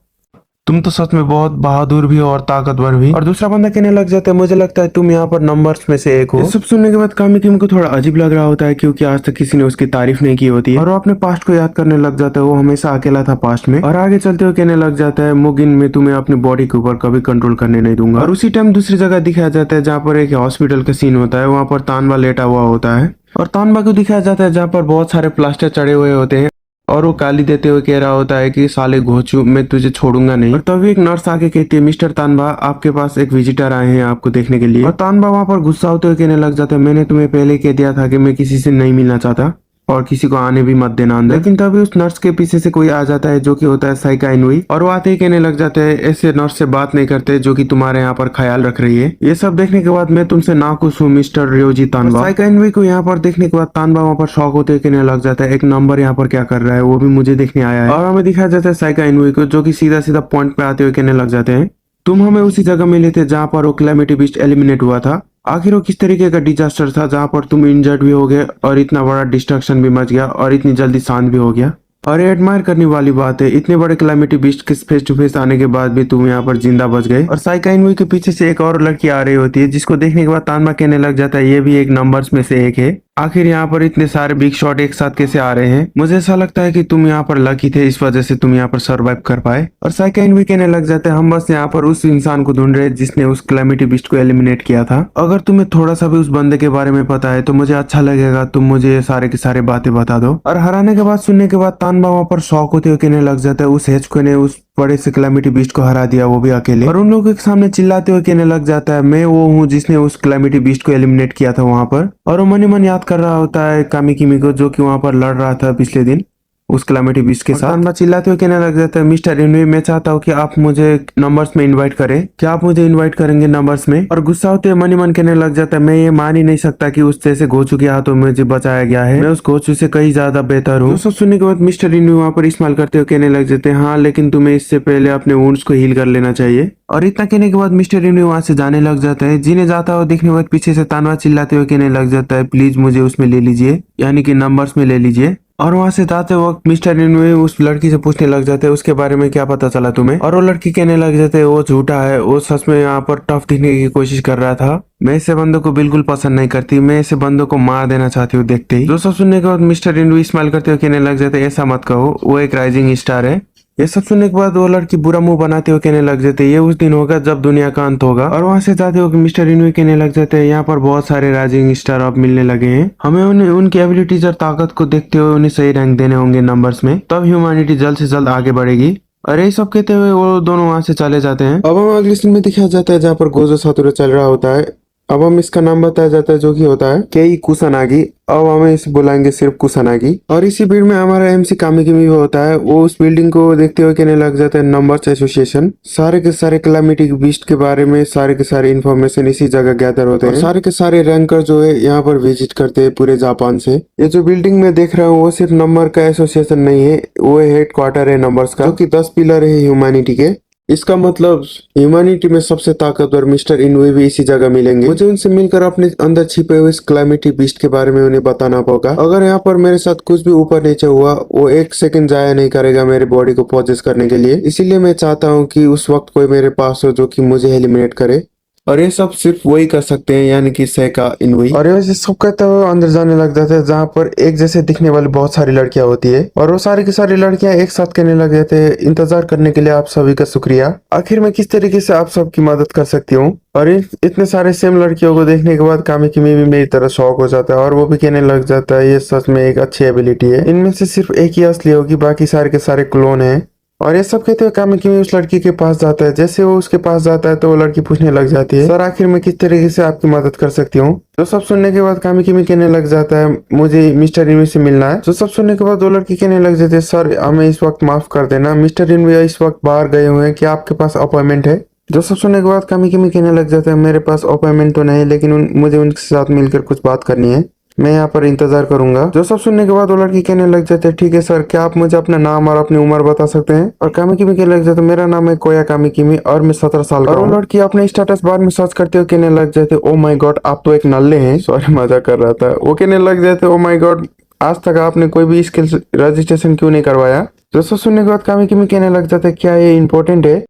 तुम तो सच में बहुत बहादुर भी हो और ताकतवर भी। और दूसरा बंदा कहने लग जाता है मुझे लगता है तुम यहाँ पर नंबर्स में से एक हो। ये सब सुनने के बाद कामी किमी को थोड़ा अजीब लग रहा होता है क्योंकि आज तक किसी ने उसकी तारीफ नहीं की होती है। और वो अपने पास्ट को याद करने लग जाता है, वो हमेशा अकेला था पास्ट में। और आगे चलते हुए कहने लग जाता है मोगिन मैं तुम्हें अपनी बॉडी के ऊपर कभी कंट्रोल करने नहीं दूंगा। और उसी टाइम दूसरी जगह दिखाया जाता है जहाँ पर एक हॉस्पिटल का सीन होता है, वहाँ पर तानवा लेटा हुआ होता है। और तानवा को दिखाया जाता है जहाँ पर बहुत सारे प्लास्टर चढ़े हुए होते हैं और वो गाली देते हुए कह रहा होता है कि साले घोचू, मैं तुझे छोड़ूंगा नहीं। और तभी एक नर्स आके कहती है, मिस्टर तानबा आपके पास एक विजिटर आए हैं आपको देखने के लिए। और तानबा वहां पर गुस्सा होते हुए कहने लग जाता है, मैंने तुम्हें पहले कह दिया था कि मैं किसी से नहीं मिलना चाहता और किसी को आने भी मत देना अंदर। लेकिन तभी उस नर्स के पीछे से कोई आ जाता है जो कि होता है साइका इनुई, और वो आते ही कहने लग जाते हैं, ऐसे नर्स से बात नहीं करते जो कि तुम्हारे यहाँ पर ख्याल रख रही है। ये सब देखने के बाद मैं तुमसे नाखुश हूँ मिस्टर रियोजी तानबा। साइका इनुई को यहाँ पर देखने के बाद तानबा वहाँ पर शौक होते हुए कहने लग जाता है, एक नंबर यहाँ पर क्या कर रहा है वो भी मुझे देखने आया है। और हमें दिखाया जाता है साइका इनुई को जो की सीधा सीधा पॉइंट पे आते हुए कहने लग जाते हैं, तुम हमें उसी जगह मिले थे जहाँ पर वो कैलेमिटी बीस्ट एलिमिनेट हुआ था। आखिर वो किस तरीके का डिजास्टर था जहाँ पर तुम इंजर्ड भी हो गए और इतना बड़ा डिस्ट्रक्शन भी मच गया और इतनी जल्दी शांत भी हो गया। और ये एडमायर करने वाली बात है, इतने बड़े कैलेमिटी बीस्ट के फेस टू फेस आने के बाद भी तुम यहाँ पर जिंदा बच गए। और साइका इनुई के पीछे से एक और लड़की आ रही होती है जिसको देखने के बाद तानमा कहने लग जाता है, ये भी एक नंबर्स में से एक है। आखिर यहाँ पर इतने सारे बिग शॉट एक साथ कैसे आ रहे हैं? मुझे ऐसा लगता है कि तुम यहाँ पर लकी थे, इस वजह से तुम यहाँ पर सरवाइव कर पाए। और साइका इनुई कहने लग जाते हैं, हम बस यहाँ पर उस इंसान को ढूंढ रहे हैं जिसने उस कैलेमिटी बीस्ट को एलिमिनेट किया था। अगर तुम्हें थोड़ा सा भी उस बंदे के बारे में पता है तो मुझे अच्छा लगेगा, तुम मुझे ये सारे की सारे बातें बता दो। और हराने के बाद सुनने के बाद तानबा वहाँ पर शौक होते हुए कहने लग जाता है, उस हेचको ने उस बड़े से कैलेमिटी बीस्ट को हरा दिया, वो भी अकेले। और उन लोगों के सामने चिल्लाते हुए कहने लग जाता है, मैं वो हूँ जिसने उस कैलेमिटी बीस्ट को एलिमिनेट किया था वहां पर। और वो मन ही मन याद कर रहा होता है कामिकिमी को जो कि वहां पर लड़ रहा था पिछले दिन उस कैलेमिटी बीस्ट के साथ। तानबा चिल्लाते हुए कहने लग जाता है, मिस्टर इनुई मैं चाहता हूँ कि आप मुझे नंबर्स में इनवाइट करें, क्या आप मुझे इनवाइट करेंगे नंबर्स में? और गुस्सा होते हुए मन ही मन कहने लग जाता है, मैं ये मान ही नहीं सकता कि उस जैसे गोचू के हाथों मुझे बचाया गया है, मैं उस गोचू से कहीं ज्यादा बेहतर हूँ। सब सुनने के बाद मिस्टर इनुई वहाँ पर इस्तेमाल करते हुए कहने लग जाते हैं, हाँ लेकिन तुम्हें इससे पहले अपने वुंड्स को हील कर लेना चाहिए। और इतना कहने के बाद मिस्टर इनुई वहां से जाने लग जाता है। जीने जाता हुआ देखने के बाद पीछे से तानवा चिल्लाते हुए कहने लग जाता है, प्लीज मुझे उसमें ले लीजिए, यानी कि नंबर्स में ले लीजिए। और वहां से जाते वक्त मिस्टर इनुई उस लड़की से पूछने लग जाते हैं, उसके बारे में क्या पता चला तुम्हें? और वो लड़की कहने लग जाते हैं, वो झूठा है, वो सच में यहाँ पर टफ दिखने की कोशिश कर रहा था। मैं ऐसे बंदों को बिल्कुल पसंद नहीं करती, मैं ऐसे बंदों को मार देना चाहती हूँ देखते ही। जो सब सुनने के बाद मिस्टर इनुई स्माइल करते हुए कहने लग जाते हैं, ऐसा मत कहो, वो एक राइजिंग स्टार है। ये सब सुनने के बाद वो लड़की बुरा मुंह बनाते हुए कहने लग जाते, ये उस दिन होगा जब दुनिया का अंत होगा। और वहां से जाते हुए मिस्टर इनुई कहने लग जाते हैं, यहाँ पर बहुत सारे राइजिंग स्टार अब मिलने लगे हैं, हमें उन्हें उनकी एबिलिटीज और ताकत को देखते हुए उन्हें सही रैंक देने होंगे नंबर्स में, तब ह्यूमैनिटी जल्द से जल्द आगे बढ़ेगी। और ये सब कहते हुए वो दोनों वहां से चले जाते हैं। अब हम अगले सीन में दिखाया जाता है जहाँ पर गोजो सातोरू चल रहा होता है। अब हम इसका नाम बताया जाता है जो कि होता है केई कुसानागी। अब हमें इसे बुलाएंगे सिर्फ कुसानागी। और इसी भीड़ में हमारा एमसी कामिकिमी भी होता है, वो उस बिल्डिंग को देखते हुए कहने लग जाता है, नंबर्स एसोसिएशन, सारे के सारे कैलामिटी बीस्ट के बारे में सारे के सारे इन्फॉर्मेशन इसी जगह गैदर होते हैं। सारे के सारे रैंकर जो है यहाँ पर विजिट करते हैं पूरे जापान से। ये जो बिल्डिंग में देख रहा हूँ वो सिर्फ नंबर का एसोसिएशन नहीं है, वो हेड क्वार्टर है नंबर्स का, जो कि 10 पिलर है ह्यूमैनिटी के। इसका मतलब ह्यूमैनिटी में सबसे ताकतवर मिस्टर इनुई भी इसी जगह मिलेंगे। मुझे उनसे मिलकर अपने अंदर छिपे हुए इस कैलामिटी बीस्ट के बारे में उन्हें बताना होगा। अगर यहाँ पर मेरे साथ कुछ भी ऊपर नीचे हुआ, वो एक सेकंड जाया नहीं करेगा मेरे बॉडी को प्रोसेस करने के लिए। इसीलिए मैं चाहता हूँ कि उस वक्त कोई मेरे पास हो जो कि मुझे एलिमिनेट करे, और ये सब सिर्फ वही कर सकते हैं, यानी कि सेका इनुई। और ये सब कहते हुए अंदर जाने लग जाते हैं जहाँ पर एक जैसे दिखने वाली बहुत सारी लड़कियां होती है, और वो सारी की सारी लड़कियां एक साथ कहने लग जाते हैं, इंतजार करने के लिए आप सभी का शुक्रिया, आखिर मैं किस तरीके से आप सबकी मदद कर सकती हूँ। और इतने सारे सेम लड़कियों को देखने के बाद कामिकिमी भी मेरी तरह शौक हो जाता है, और वो भी कहने लग जाता है, ये सच में एक अच्छी एबिलिटी है, इनमें से सिर्फ एक ही असली होगी, बाकी सारे के सारे क्लोन है। और ये सब कहते हुए कामिकिमी उस लड़की के पास जाता है। जैसे वो उसके पास जाता है तो वो लड़की पूछने लग जाती है, सर आखिर मैं किस तरीके से आपकी मदद कर सकती हूँ? जो सब सुनने के बाद कामिकिमी कहने लग जाता है, मुझे मिस्टर इनुई से मिलना है। जो सब सुनने के बाद वो लड़की कहने लग जाती है, सर हमें इस वक्त माफ कर देना, मिस्टर इनुई इस वक्त बाहर गए हुए हैं, क्या आपके पास अपॉइंटमेंट है? जो सब सुनने के बाद कामिकिमी कहने लग जाता है, मेरे पास अपॉइंटमेंट तो नहीं, लेकिन मुझे उनके साथ मिलकर कुछ बात करनी है, मैं यहाँ पर इंतजार करूंगा। जो सब सुनने के बाद वो लड़की कहने लग जाते हैं, ठीक है सर, क्या आप मुझे अपना नाम और अपनी उम्र बता सकते हैं? और कामिकिमी कहने लग जाते हैं, मेरा नाम है कोया कामिकिमी और मैं 17 साल का हूँ। और वो लड़की अपने स्टेटस बार में सर्च करते हुए कहने लग जाते, ओ माय गॉड आप तो एक नल्ले हैं। सॉरी मजाक कर रहा था। वो कहने लग जाते, ओ माय गॉड आज तक आपने कोई भी स्किल रजिस्ट्रेशन क्यों नहीं करवाया? जो सब सुनने के बाद कामिकिमी कहने लग जाते, क्या ये इम्पोर्टेंट है?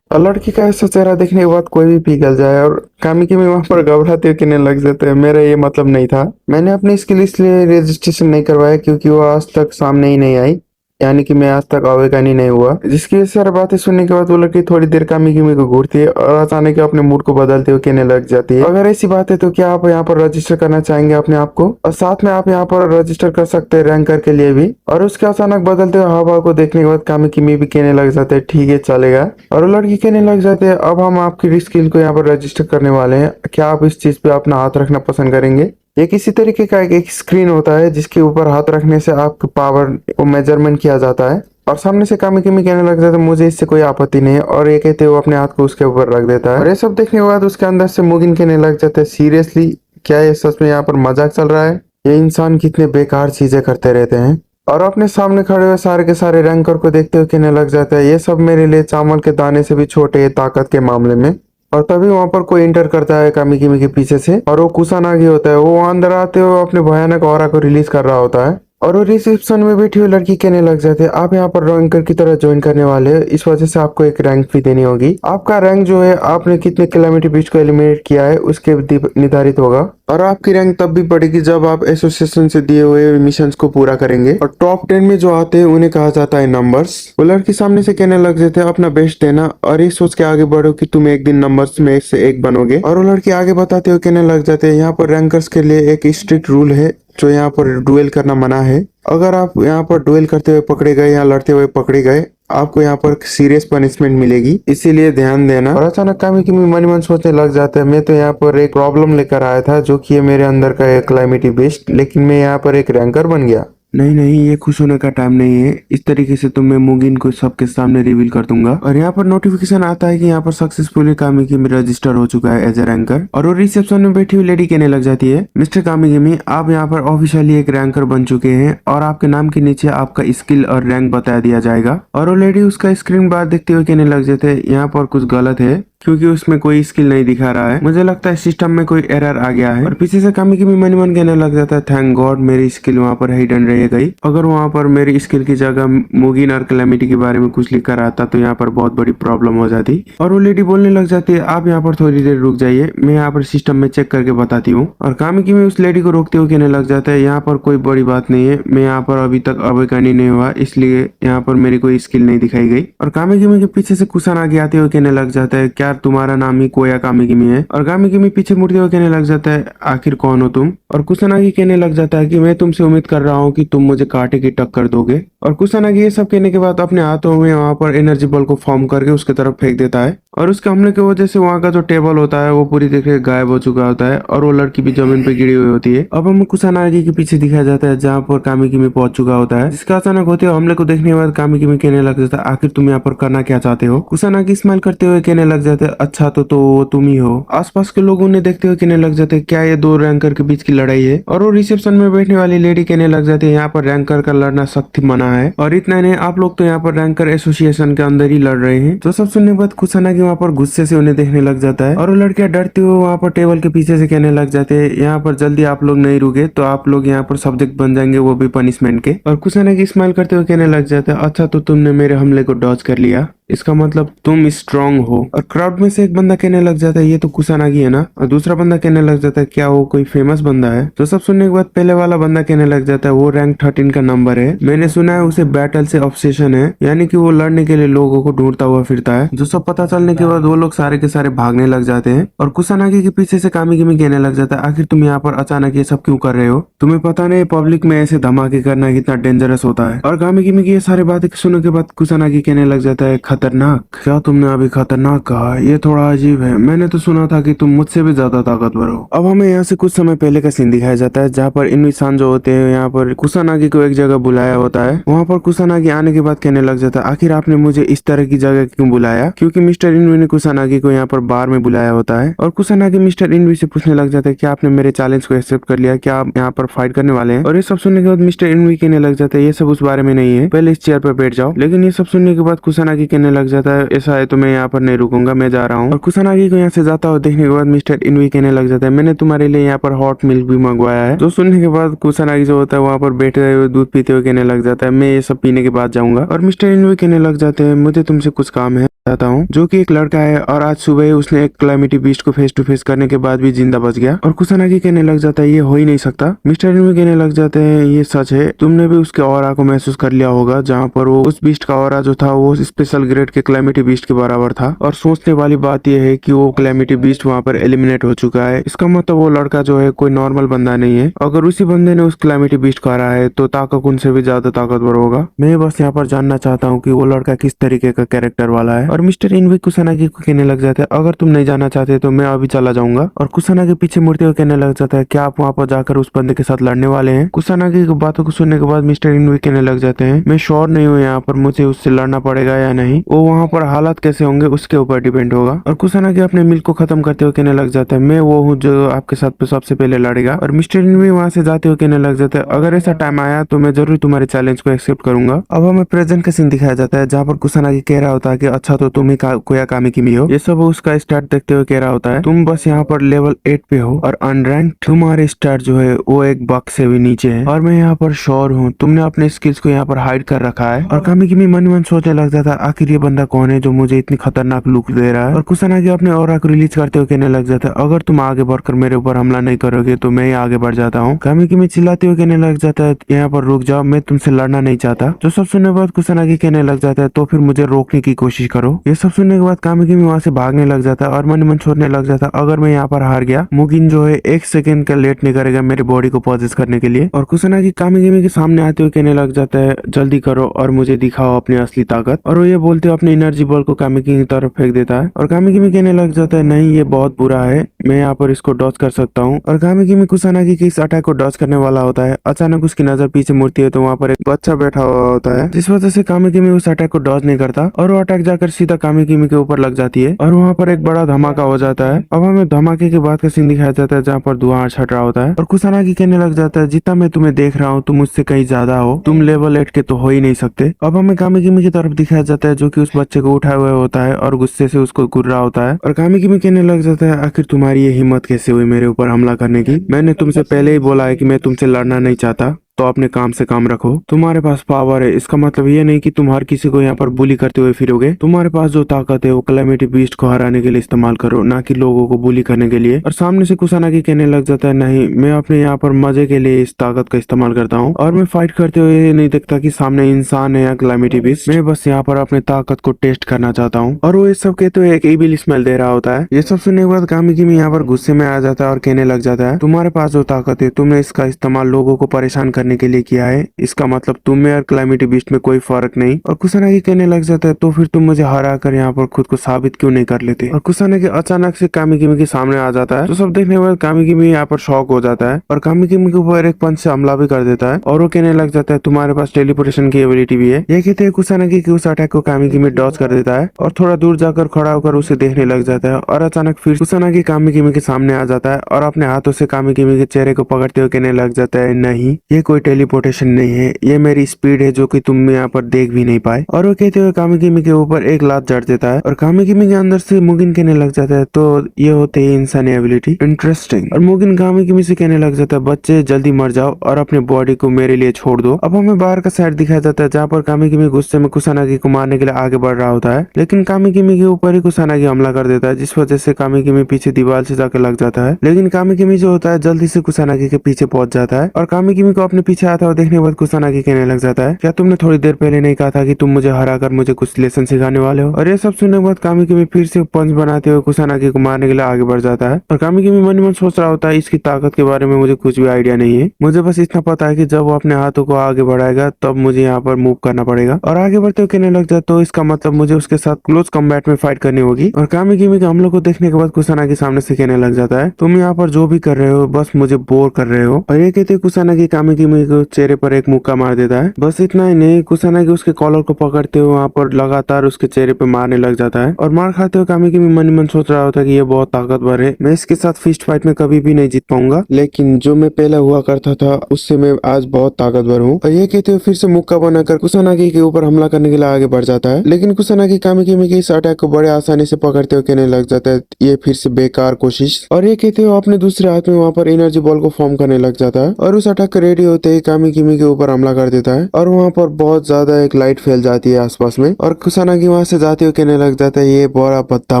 और लड़की का ऐसा चेहरा देखने के बाद कोई भी पिघल जाए, और कामिकिमी वहां पर घबराते हुए कहने लग जाते हैं, मेरा ये मतलब नहीं था, मैंने अपनी स्किल इसलिए रजिस्ट्रेशन नहीं करवाया क्योंकि वो आज तक सामने ही नहीं आई, यानी कि मैं आज तक अवेगानी नहीं हुआ। जिसकी ये सारी बातें सुनने के बाद वो लड़की थोड़ी देर कामी किमी को घूरती है और अचानक अपने मूड को बदलते हुए कहने लग जाती है, अगर ऐसी बात है तो क्या आप यहाँ पर रजिस्टर करना चाहेंगे अपने आप को, और साथ में आप यहाँ पर रजिस्टर कर सकते हैं रैंकर के लिए भी। और उसके अचानक बदलते हुए हाव को देखने के बाद कामी किमी भी कहने लग जाते हैं ठीक है चलेगा। और वो लड़की कहने लग जाते हैं अब हम आपकी स्किल को यहाँ पर रजिस्टर करने वाले हैं, क्या आप इस चीज पे अपना हाथ रखना पसंद करेंगे। ये किसी तरीके का एक स्क्रीन होता है जिसके ऊपर हाथ रखने से आपके पावर को मेजरमेंट किया जाता है। और सामने से कामी किमी कहने लग जाता है मुझे इससे कोई आपत्ति नहीं है, और ये कहते हुए अपने हाथ को उसके ऊपर रख देता है। और ये सब देखने के बाद उसके अंदर से मुगिन कहने लग जाता है सीरियसली क्या ये सच में यहाँ पर मजाक चल रहा है, ये इंसान कितने बेकार चीजें करते रहते हैं। और अपने सामने खड़े हुए सारे के सारे रैंकर को देखते हुए कहने लग जाता है ये सब मेरे लिए चावल के दाने से भी छोटे है ताकत के मामले में। और तभी वहां पर कोई एंटर करता है कामी किमी के पीछे से, और वो कुसानागी होता है। वो अंदर आते हुए अपने भयानक ऑरा को रिलीज कर रहा होता है। और वो रिसेप्शन में बैठी हुई लड़की कहने लग जाते हैं आप यहाँ पर रैंकर की तरह ज्वाइन करने वाले हैं, इस वजह से आपको एक रैंक फी देनी होगी। आपका रैंक जो है आपने कितने किलोमीटर बीच को एलिमिनेट किया है उसके निर्धारित होगा, और आपकी रैंक तब भी बढ़ेगी जब आप एसोसिएशन से दिए हुए मिशंस को पूरा करेंगे। और टॉप 10 में जो आते हैं उन्हें कहा जाता है नंबर्स। वो लड़की सामने से कहने लग जाते हैं अपना बेस्ट देना और ये सोच के आगे बढ़ो कि तुम एक दिन नंबर्स में से एक बनोगे। और वो लड़की आगे बताते हुए कहने लग जाते हैं यहाँ पर रैंकर्स के लिए एक स्ट्रिक्ट रूल है जो यहाँ पर डुएल करना मना है। अगर आप यहाँ पर डुएल करते हुए पकड़े गए या लड़ते हुए पकड़े गए आपको यहाँ पर सीरियस पनिशमेंट मिलेगी, इसीलिए ध्यान देना। और अचानक कामी किमी मन ही मन सोचने लग जाता है मैं तो यहाँ पर एक प्रॉब्लम लेकर आया था जो कि मेरे अंदर का एक क्लाइमेटी बेस्ट, लेकिन मैं यहाँ पर एक रैंकर बन गया। नहीं नहीं ये खुश होने का टाइम नहीं है, इस तरीके से तो मैं मुगिन को सबके सामने रिवील कर दूंगा। और यहाँ पर नोटिफिकेशन आता है कि यहाँ पर सक्सेसफुली कामिकिमी रजिस्टर हो चुका है एज ए रैंकर। और वो रिसेप्शन में बैठी हुई लेडी कहने लग जाती है मिस्टर कामिकिमी आप यहाँ पर ऑफिशियली एक रैंकर बन चुके हैं और आपके नाम के नीचे आपका स्किल और रैंक बता दिया जाएगा। और वो लेडी उसका स्क्रीन बार देखते हुए कहने लग जाते हैं यहाँ पर कुछ गलत है क्योंकि उसमें कोई स्किल नहीं दिखा रहा है, मुझे लगता है सिस्टम में कोई एरर आ गया है। और पीछे से कामिकिमी मन ही मन कहने लग जाता है थैंक गॉड मेरी स्किल वहाँ पर हिडन रह गई, अगर वहाँ पर मेरी स्किल की जगह मुगिन और कैलेमिटी के बारे में कुछ लिख कर आता तो यहाँ पर बहुत बड़ी प्रॉब्लम हो जाती। और वो लेडी बोलने लग जाती है आप यहाँ पर थोड़ी देर रुक जाइए मैं यहाँ पर सिस्टम में चेक करके बताती हूँ। और कामिकिमी उस लेडी को रोकते हुए कहने लग जाता है यहाँ पर कोई बड़ी बात नहीं है, मैं यहाँ पर अभी तक अवेगानी नहीं हुआ इसलिए यहाँ पर मेरी कोई स्किल नहीं दिखाई गई। और कामिकिमी के पीछे से कुसानागी आते हुए कहने लग जाता है क्या तुम्हारा नाम ही कोया कामिकिमी है। और कामिकिमी पीछे मुड़ते हुए कहने लग जाता है आखिर कौन हो तुम। और कुसानागी कहने लग जाता है कि मैं तुमसे उम्मीद कर रहा हूँ कि तुम मुझे कांटे की टक्कर दोगे। और कुसानागी ये सब कहने के बाद अपने हाथों में वहां पर एनर्जी बॉल को फॉर्म करके उसके तरफ फेंक देता है। और उसके हमले की वजह से वहां का जो टेबल होता है वो पूरी तरीके से गायब हो चुका होता है और वो लड़की भी जमीन पे गिरी हुई होती है। अब हमें कुसानागी के पीछे दिखाया जाता है जहाँ पर कामिकिमी पहुंच चुका होता है, जिसका अचानक होते हुए हमले को देखने के बाद कामिकिमी कहने लग जाता है आखिर तुम यहाँ पर करना क्या चाहते हो। कुसानागी स्माइल करते हुए कहने लग जाते हैं अच्छा तो वो तुम ही हो। आसपास के लोग उन्हें देखते हुए कहने लग जाते हैं क्या ये दो रैंकर के बीच की लड़ाई है। और वो रिसेप्शन में बैठने वाली लेडी कहने लग जाती है यहाँ पर रैंकर का लड़ना सख्त मना है, और इतना नहीं आप लोग तो यहाँ पर रैंकर एसोसिएशन के अंदर ही लड़ रहे हैं। तो सब सुनने के बाद कुसानागी वहाँ पर गुस्से से उन्हें देखने लग जाता है और वो लड़कियां डरती हुए वहाँ पर टेबल के पीछे से कहने लग जाते हैं यहाँ पर जल्दी आप लोग नहीं रुके तो आप लोग यहाँ पर सब्जेक्ट बन जाएंगे वो भी पनिशमेंट के। और कुसानागी स्माइल करते हुए कहने लग जाता है अच्छा तो तुमने मेरे हमले को डॉज कर लिया, इसका मतलब तुम स्ट्रांग हो। और क्राउड में से एक बंदा कहने लग जाता है ये तो कुसानागी है ना, और दूसरा बंदा कहने लग जाता है क्या वो कोई फेमस बंदा है। तो सब सुनने के बाद पहले वाला बंदा कहने लग जाता है वो रैंक 13 का नंबर है, मैंने सुना है उसे बैटल से ऑब्सेशन है, यानी कि वो लड़ने के लिए लोगों को ढूंढता हुआ फिरता है। जो सब पता चलने के बाद वो लोग सारे के सारे भागने लग जाते हैं। और कुसानागी के पीछे से कामिकिमी कहने लग जाता है आखिर तुम यहाँ पर अचानक ये सब क्यों कर रहे हो, तुम्हें पता नहीं पब्लिक में ऐसे धमाके करना कितना डेंजरस होता है। और कामिकिमी की ये सारी बातें सुनने के बाद कुसानागी कहने लग जाता है खतरनाक, क्या तुमने अभी खतरनाक कहा, ये थोड़ा अजीब है, मैंने तो सुना था कि तुम मुझसे भी ज्यादा ताकतवर हो। अब हमें यहाँ से कुछ समय पहले का सीन दिखाया जाता है जहाँ पर इंसान जो होते हैं यहाँ पर कुसानागी को एक जगह बुलाया होता है। वहाँ पर कुसानागी आने के बाद कहने लग जाता है आखिर आपने मुझे इस तरह की जगह क्यों बुलाया, क्योंकि मिस्टर इनवी ने कुसानागी को यहाँ पर बार में बुलाया होता है। और कुसानागी मिस्टर इनवी से पूछने लग जाता है क्या आपने मेरे चैलेंज को एक्सेप्ट कर लिया, क्या आप यहाँ पर फाइट करने वाले हैं। और ये सब सुनने के बाद मिस्टर इनवी कहने लग जाता है ये सब उस बारे में नहीं है, पहले इस चेयर पर बैठ जाओ। लेकिन ये सब सुनने के बाद कुसानागी कहने लग जाता है ऐसा है तो मैं यहाँ पर नहीं रुकूंगा, मैं जा रहा हूँ। और कुसानागी को यहाँ से जाता हुआ देखने के बाद मिस्टर इनवी कहने लग जाता है मैंने तुम्हारे लिए यहाँ पर हॉट मिल्क भी मंगवाया है। जो सुनने के बाद कुसानागी जो होता है वहाँ पर बैठे हुए दूध पीते हुए कहने लग जाता है मैं ये सब पीने के बाद जाऊंगा। और मिस्टर इनवी कहने लग जाते हैं मुझे तुमसे कुछ काम है। जाता हूँ, जो कि एक लड़का है और आज सुबह उसने एक कैलामिटी बीस्ट को फेस टू फेस करने के बाद भी जिंदा बच गया। और कुसानागी कहने लग जाता है ये हो ही नहीं सकता। मिस्टर इनवी कहने लग जाते हैं ये सच है, तुमने भी उसके ऑरा को महसूस कर लिया होगा, जहाँ पर वो उस बीस्ट का ऑरा जो था वो स्पेशल ग्रेड के कैलामिटी बीस्ट के बराबर था। और सोचने वाली बात यह है कि वो कैलामिटी बीस्ट वहाँ पर एलिमिनेट हो चुका है। इसका मतलब वो लड़का जो है कोई नॉर्मल बंदा नहीं है। अगर उसी बंदे ने उस कैलामिटी बीस्ट को हराया है तो ताकक उनसे भी ज्यादा ताकतवर होगा। मैं बस यहाँ पर जानना चाहता हूँ कि वो लड़का किस तरीके का कैरेक्टर वाला है। और मिस्टर इनवी कुसानागी को कहने लग जाता है अगर तुम नहीं जानना चाहते तो मैं अभी चला जाऊंगा। और कुसानागी पीछे मुड़ते हुए कहने लग जाता है क्या आप वहाँ पर जाकर उस बंदे के साथ लड़ने वाले हैं। कुसानागी की बातों को सुनने के बाद मिस्टर इनवी कहने लग जाते हैं मैं श्योर नहीं हूँ यहाँ पर मुझे उससे लड़ना पड़ेगा या नहीं, वो वहाँ पर हालात कैसे होंगे उसके ऊपर डिपेंड होगा। और कुसानागी अपने मिल को खत्म करते हुए कहने लग जाता है मैं वो हूँ जो आपके साथ सबसे पहले लड़ेगा। और मिस्टर इनवी वहाँ से जाते हुए कहने लग जाता है अगर ऐसा टाइम आया तो मैं जरूर तुम्हारे चैलेंज को एक्सेप्ट करूंगा। अब हमें प्रेजेंट का सीन दिखाया जाता है जहाँ पर कुसानागी कह रहा होता है कि अच्छा तो तुम ही कोया कामिकिमी हो। ये सब उसका स्टार्ट देखते हुए कह रहा होता है तुम बस यहाँ पर लेवल 8 पे हो और अनरैंक, तुम्हारे स्टार्ट जो है वो एक बग से भी नीचे है। और मैं यहाँ पर श्योर हूँ तुमने अपने स्किल्स को यहाँ पर हाइड कर रखा है। और कामिकिमी मन ही मन सोचने लग जाता है आखिर ये बंदा कौन है जो मुझे इतनी खतरनाक लुक दे रहा है। और कुसानागी अपने ऑरा को रिलीज करते हुए कहने लग जाता है अगर तुम आगे बढ़कर मेरे ऊपर हमला नहीं करोगे तो मैं ही आगे बढ़ जाता हूँ। कामिकिमी चिल्लाते हुए कहने लग जाता है यहाँ पर रुक जाओ, मैं तुमसे लड़ना नहीं चाहता। जो सब सुनने के बाद कुसानागी कहने लग जाता है तो फिर मुझे रोकने की कोशिश करो। ये सब सुनने के बाद कामिकिमी वहाँ से भागने लग जाता है और मन ही मन सोचने लग जाता है अगर मैं यहाँ पर हार गया मुगिन जो है 1 सेकंड का लेट नहीं करेगा मेरी बॉडी को पॉजेस करने के लिए। और कुसानागी कामिकिमी के सामने आते हुए कहने लग जाता है जल्दी करो और मुझे दिखाओ अपनी असली ताकत। और वो ये बोलते हुए अपने एनर्जी बॉल को कामिकिमी की तरफ फेंक देता है। और कामिकिमी कहने लग जाता है नहीं ये बहुत बुरा है, मैं यहाँ पर इसको डॉज कर सकता हूँ। और कामिकिमी कुसानागी के इस अटैक को डॉज करने वाला होता है, अचानक उसकी नजर पीछे मुड़ती है तो वहाँ पर एक बच्चा बैठा हुआ होता है, जिस वजह से कामिकिमी उस अटैक को डॉज नहीं करता और वो अटैक जाकर सीधा कामिकिमी के ऊपर लग जाती है और वहाँ पर एक बड़ा धमाका हो जाता है। अब हमें धमाके के बाद का सीन दिखाया जाता है जहाँ पर धुआं छट रहा होता है और कुसानागी कहने लग जाता है जितना मैं तुम्हें देख रहा हूँ तुम मुझसे कहीं ज्यादा हो, तुम लेवल 8 के तो हो ही नहीं सकते। अब हमें कामिकिमी की तरफ दिखाया जाता है जो कि उस बच्चे को उठाए हुए होता है और गुस्से से उसको घूर रहा होता है। और कामिकिमी कहने लग जाता है आखिर तुम्हारी ये हिम्मत कैसे हुई मेरे ऊपर हमला करने की, मैंने तुमसे पहले ही बोला है कि मैं तुमसे लड़ना नहीं चाहता, तो अपने काम से काम रखो। तुम्हारे पास पावर है इसका मतलब ये नहीं कि तुम हर किसी को यहाँ पर बुली करते हुए फिरोगे। तुम्हारे पास जो ताकत है वो कैलामिटी बीस्ट को हराने के लिए इस्तेमाल करो, ना कि लोगों को बुली करने के लिए। और सामने से कुसानागी कहने लग जाता है नहीं, मैं अपने यहाँ पर मजे के लिए इस ताकत का इस्तेमाल करता हूँ और मैं फाइट करते हुए ये नहीं देखता कि सामने इंसान है या कैलामिटी बीस्ट, मैं बस यहाँ पर अपने ताकत को टेस्ट करना चाहता हूँ। और वो ये सब कहते हुए एक इविल स्मेल दे रहा होता है। ये सब सुनने के बाद कामिकिमी यहाँ पर गुस्से में आ जाता है और कहने लग जाता है तुम्हारे पास जो ताकत है तुमने इसका इस्तेमाल लोगों को परेशान करने के लिए किया है, इसका मतलब तुम में और कैलामिटी बीस्ट में कोई फर्क नहीं। और कुसानागी कहने लग जाता है तो फिर तुम मुझे हरा कर यहाँ पर खुद को साबित क्यों नहीं कर लेते। और कुसानागी अचानक से कामिकिमी के सामने आ जाता है, तो सब देखने के बाद कामिकिमी यहाँ पर शॉक हो जाता है और कामिकिमी के ऊपर एक पंच से हमला भी कर देता है। और वो कहने लग जाता है तुम्हारे पास टेलीपोर्टेशन की एबिलिटी भी है। ये कहते हैं कुसानागी की उस अटैक को कामिकिमी डॉज कर देता है और थोड़ा दूर जाकर खड़ा होकर उसे देखने लग जाता है। और अचानक फिर कुसानागी कामिकिमी के सामने आ जाता है और अपने हाथों से कामिकिमी के चेहरे को पकड़ते हुए कहने लग जाता है नहीं, ये कोई टेलीपोर्टेशन नहीं है, ये मेरी स्पीड है जो कि तुम यहाँ पर देख भी नहीं पाए। और वो कहते हुए कामिकिमी के ऊपर एक लात जड़ देता है और कामिकिमी के अंदर से मुगिन कहने लग जाता है तो ये होते ही इंसानी एबिलिटी, इंटरेस्टिंग। और मुगिन कामिकिमी से कहने लग जाता है बच्चे जल्दी मर जाओ और अपने बॉडी को मेरे लिए छोड़ दो। अब हमें बाहर का साइड दिखाया जाता है जहाँ पर कामिकिमी गुस्से में कुसानागी को मारने के लिए आगे बढ़ रहा होता है, लेकिन कामिकिमी के ऊपर ही कुसानागी हमला कर देता है, जिस वजह से कामिकिमी पीछे दीवार से जाकर लग जाता है। लेकिन कामिकिमी जो होता है जल्दी से कुसानागी के पीछे पहुंच जाता है और कामिकिमी को अपने पीछे आता हुआ देखने के बाद कुसानागी कहने लग जाता है क्या तुमने थोड़ी देर पहले नहीं कहा था कि तुम मुझे हराकर मुझे कुछ लेसन सिखाने वाले हो। और ये सब सुनने के बाद कामिकिमी फिर से पंच बनाते हुए कुसानागी को मारने के लिए आगे बढ़ जाता है। और कामिकिमी मन ही मन सोच रहा होता है इसकी ताकत के बारे में मुझे कुछ भी आइडिया नहीं है, मुझे बस इतना पता है कि जब वो अपने हाथों को आगे बढ़ाएगा तब मुझे यहाँ पर मूव करना पड़ेगा। और आगे बढ़ते हुए कहने लग जाता तो इसका मतलब मुझे उसके साथ क्लोज कम्बैट में फाइट करनी होगी। और कामिकिमी के हमलों को देखने के बाद कुसानागी सामने से कहने लग जाता है तुम यहाँ पर जो भी कर रहे हो बस मुझे बोर कर रहे हो। और ये कहते कुसानागी कामिकिमी को चेहरे पर एक मुक्का मार देता है। बस इतना ही नहीं, कुसानागी उसके कॉलर को पकड़ते हुए वहाँ पर लगातार उसके चेहरे पे मारने लग जाता है। और मार खाते हुए कामिकिमी मन ही मन सोच रहा होता है कि ये बहुत ताकतवर है, मैं इसके साथ फिस्ट फाइट में कभी भी नहीं जीत पाऊंगा, लेकिन जो मैं पहले हुआ करता था उससे मैं आज बहुत ताकतवर हूँ। और ये कहते हुए फिर से मुक्का बनाकर कुसानागी के ऊपर हमला करने के लिए आगे बढ़ जाता है, लेकिन कुसानागी कामिकिमी के इस अटैक को बड़े आसानी से पकड़ते हुए कहने लग जाता है ये फिर से बेकार कोशिश। और ये कहते हुए अपने दूसरे हाथ में वहाँ पर एनर्जी बॉल को फॉर्म करने लग जाता है और उस अटैक को रेडी होते ही कामिकिमी के ऊपर हमला कर देता है और वहाँ पर बहुत ज्यादा एक लाइट फैल जाती है आसपास में और कुसानागी वहाँ से जाते हुए कहने लग जाता है, ये बड़ा भद्दा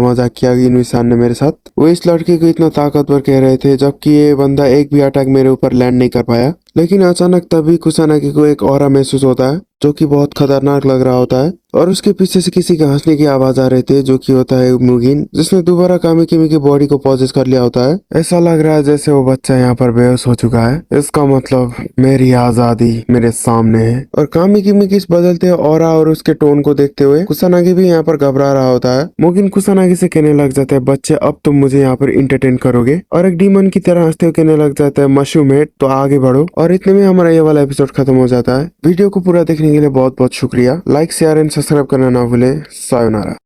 मजाक किया इन इंसान ने मेरे साथ। वो इस लड़के को इतना ताकतवर कह रहे थे जबकि ये बंदा एक भी अटैक मेरे ऊपर लैंड नहीं कर पाया। लेकिन अचानक तभी कुसानागी को एक ऑरा महसूस होता है जो कि बहुत खतरनाक लग रहा होता है और उसके पीछे से किसी के हंसने की आवाज आ रही थी जो कि होता है मुगिन, जिसने दोबारा कामिकिमी की बॉडी को पॉजेस कर लिया होता है। ऐसा लग रहा है जैसे वो बच्चा यहाँ पर बेहोश हो चुका है। इसका मतलब मेरी आजादी मेरे सामने है। और कामिकिमी की इस बदलते ऑरा और उसके टोन को देखते हुए कुसानागी भी यहाँ पर घबरा रहा होता है। मुगिन कुसानागी से कहने लग जाता है, बच्चे अब तुम मुझे यहाँ पर इंटरटेन करोगे, और एक डीमन की तरह हंसते हुए कहने लग जाता है, मशरूम हेड तो आगे बढ़ो। और इतने में हमारा ये वाला एपिसोड खत्म हो जाता है। वीडियो को पूरा देखने के लिए बहुत बहुत शुक्रिया। लाइक शेयर एंड सब्सक्राइब करना ना भूले। सायोनारा।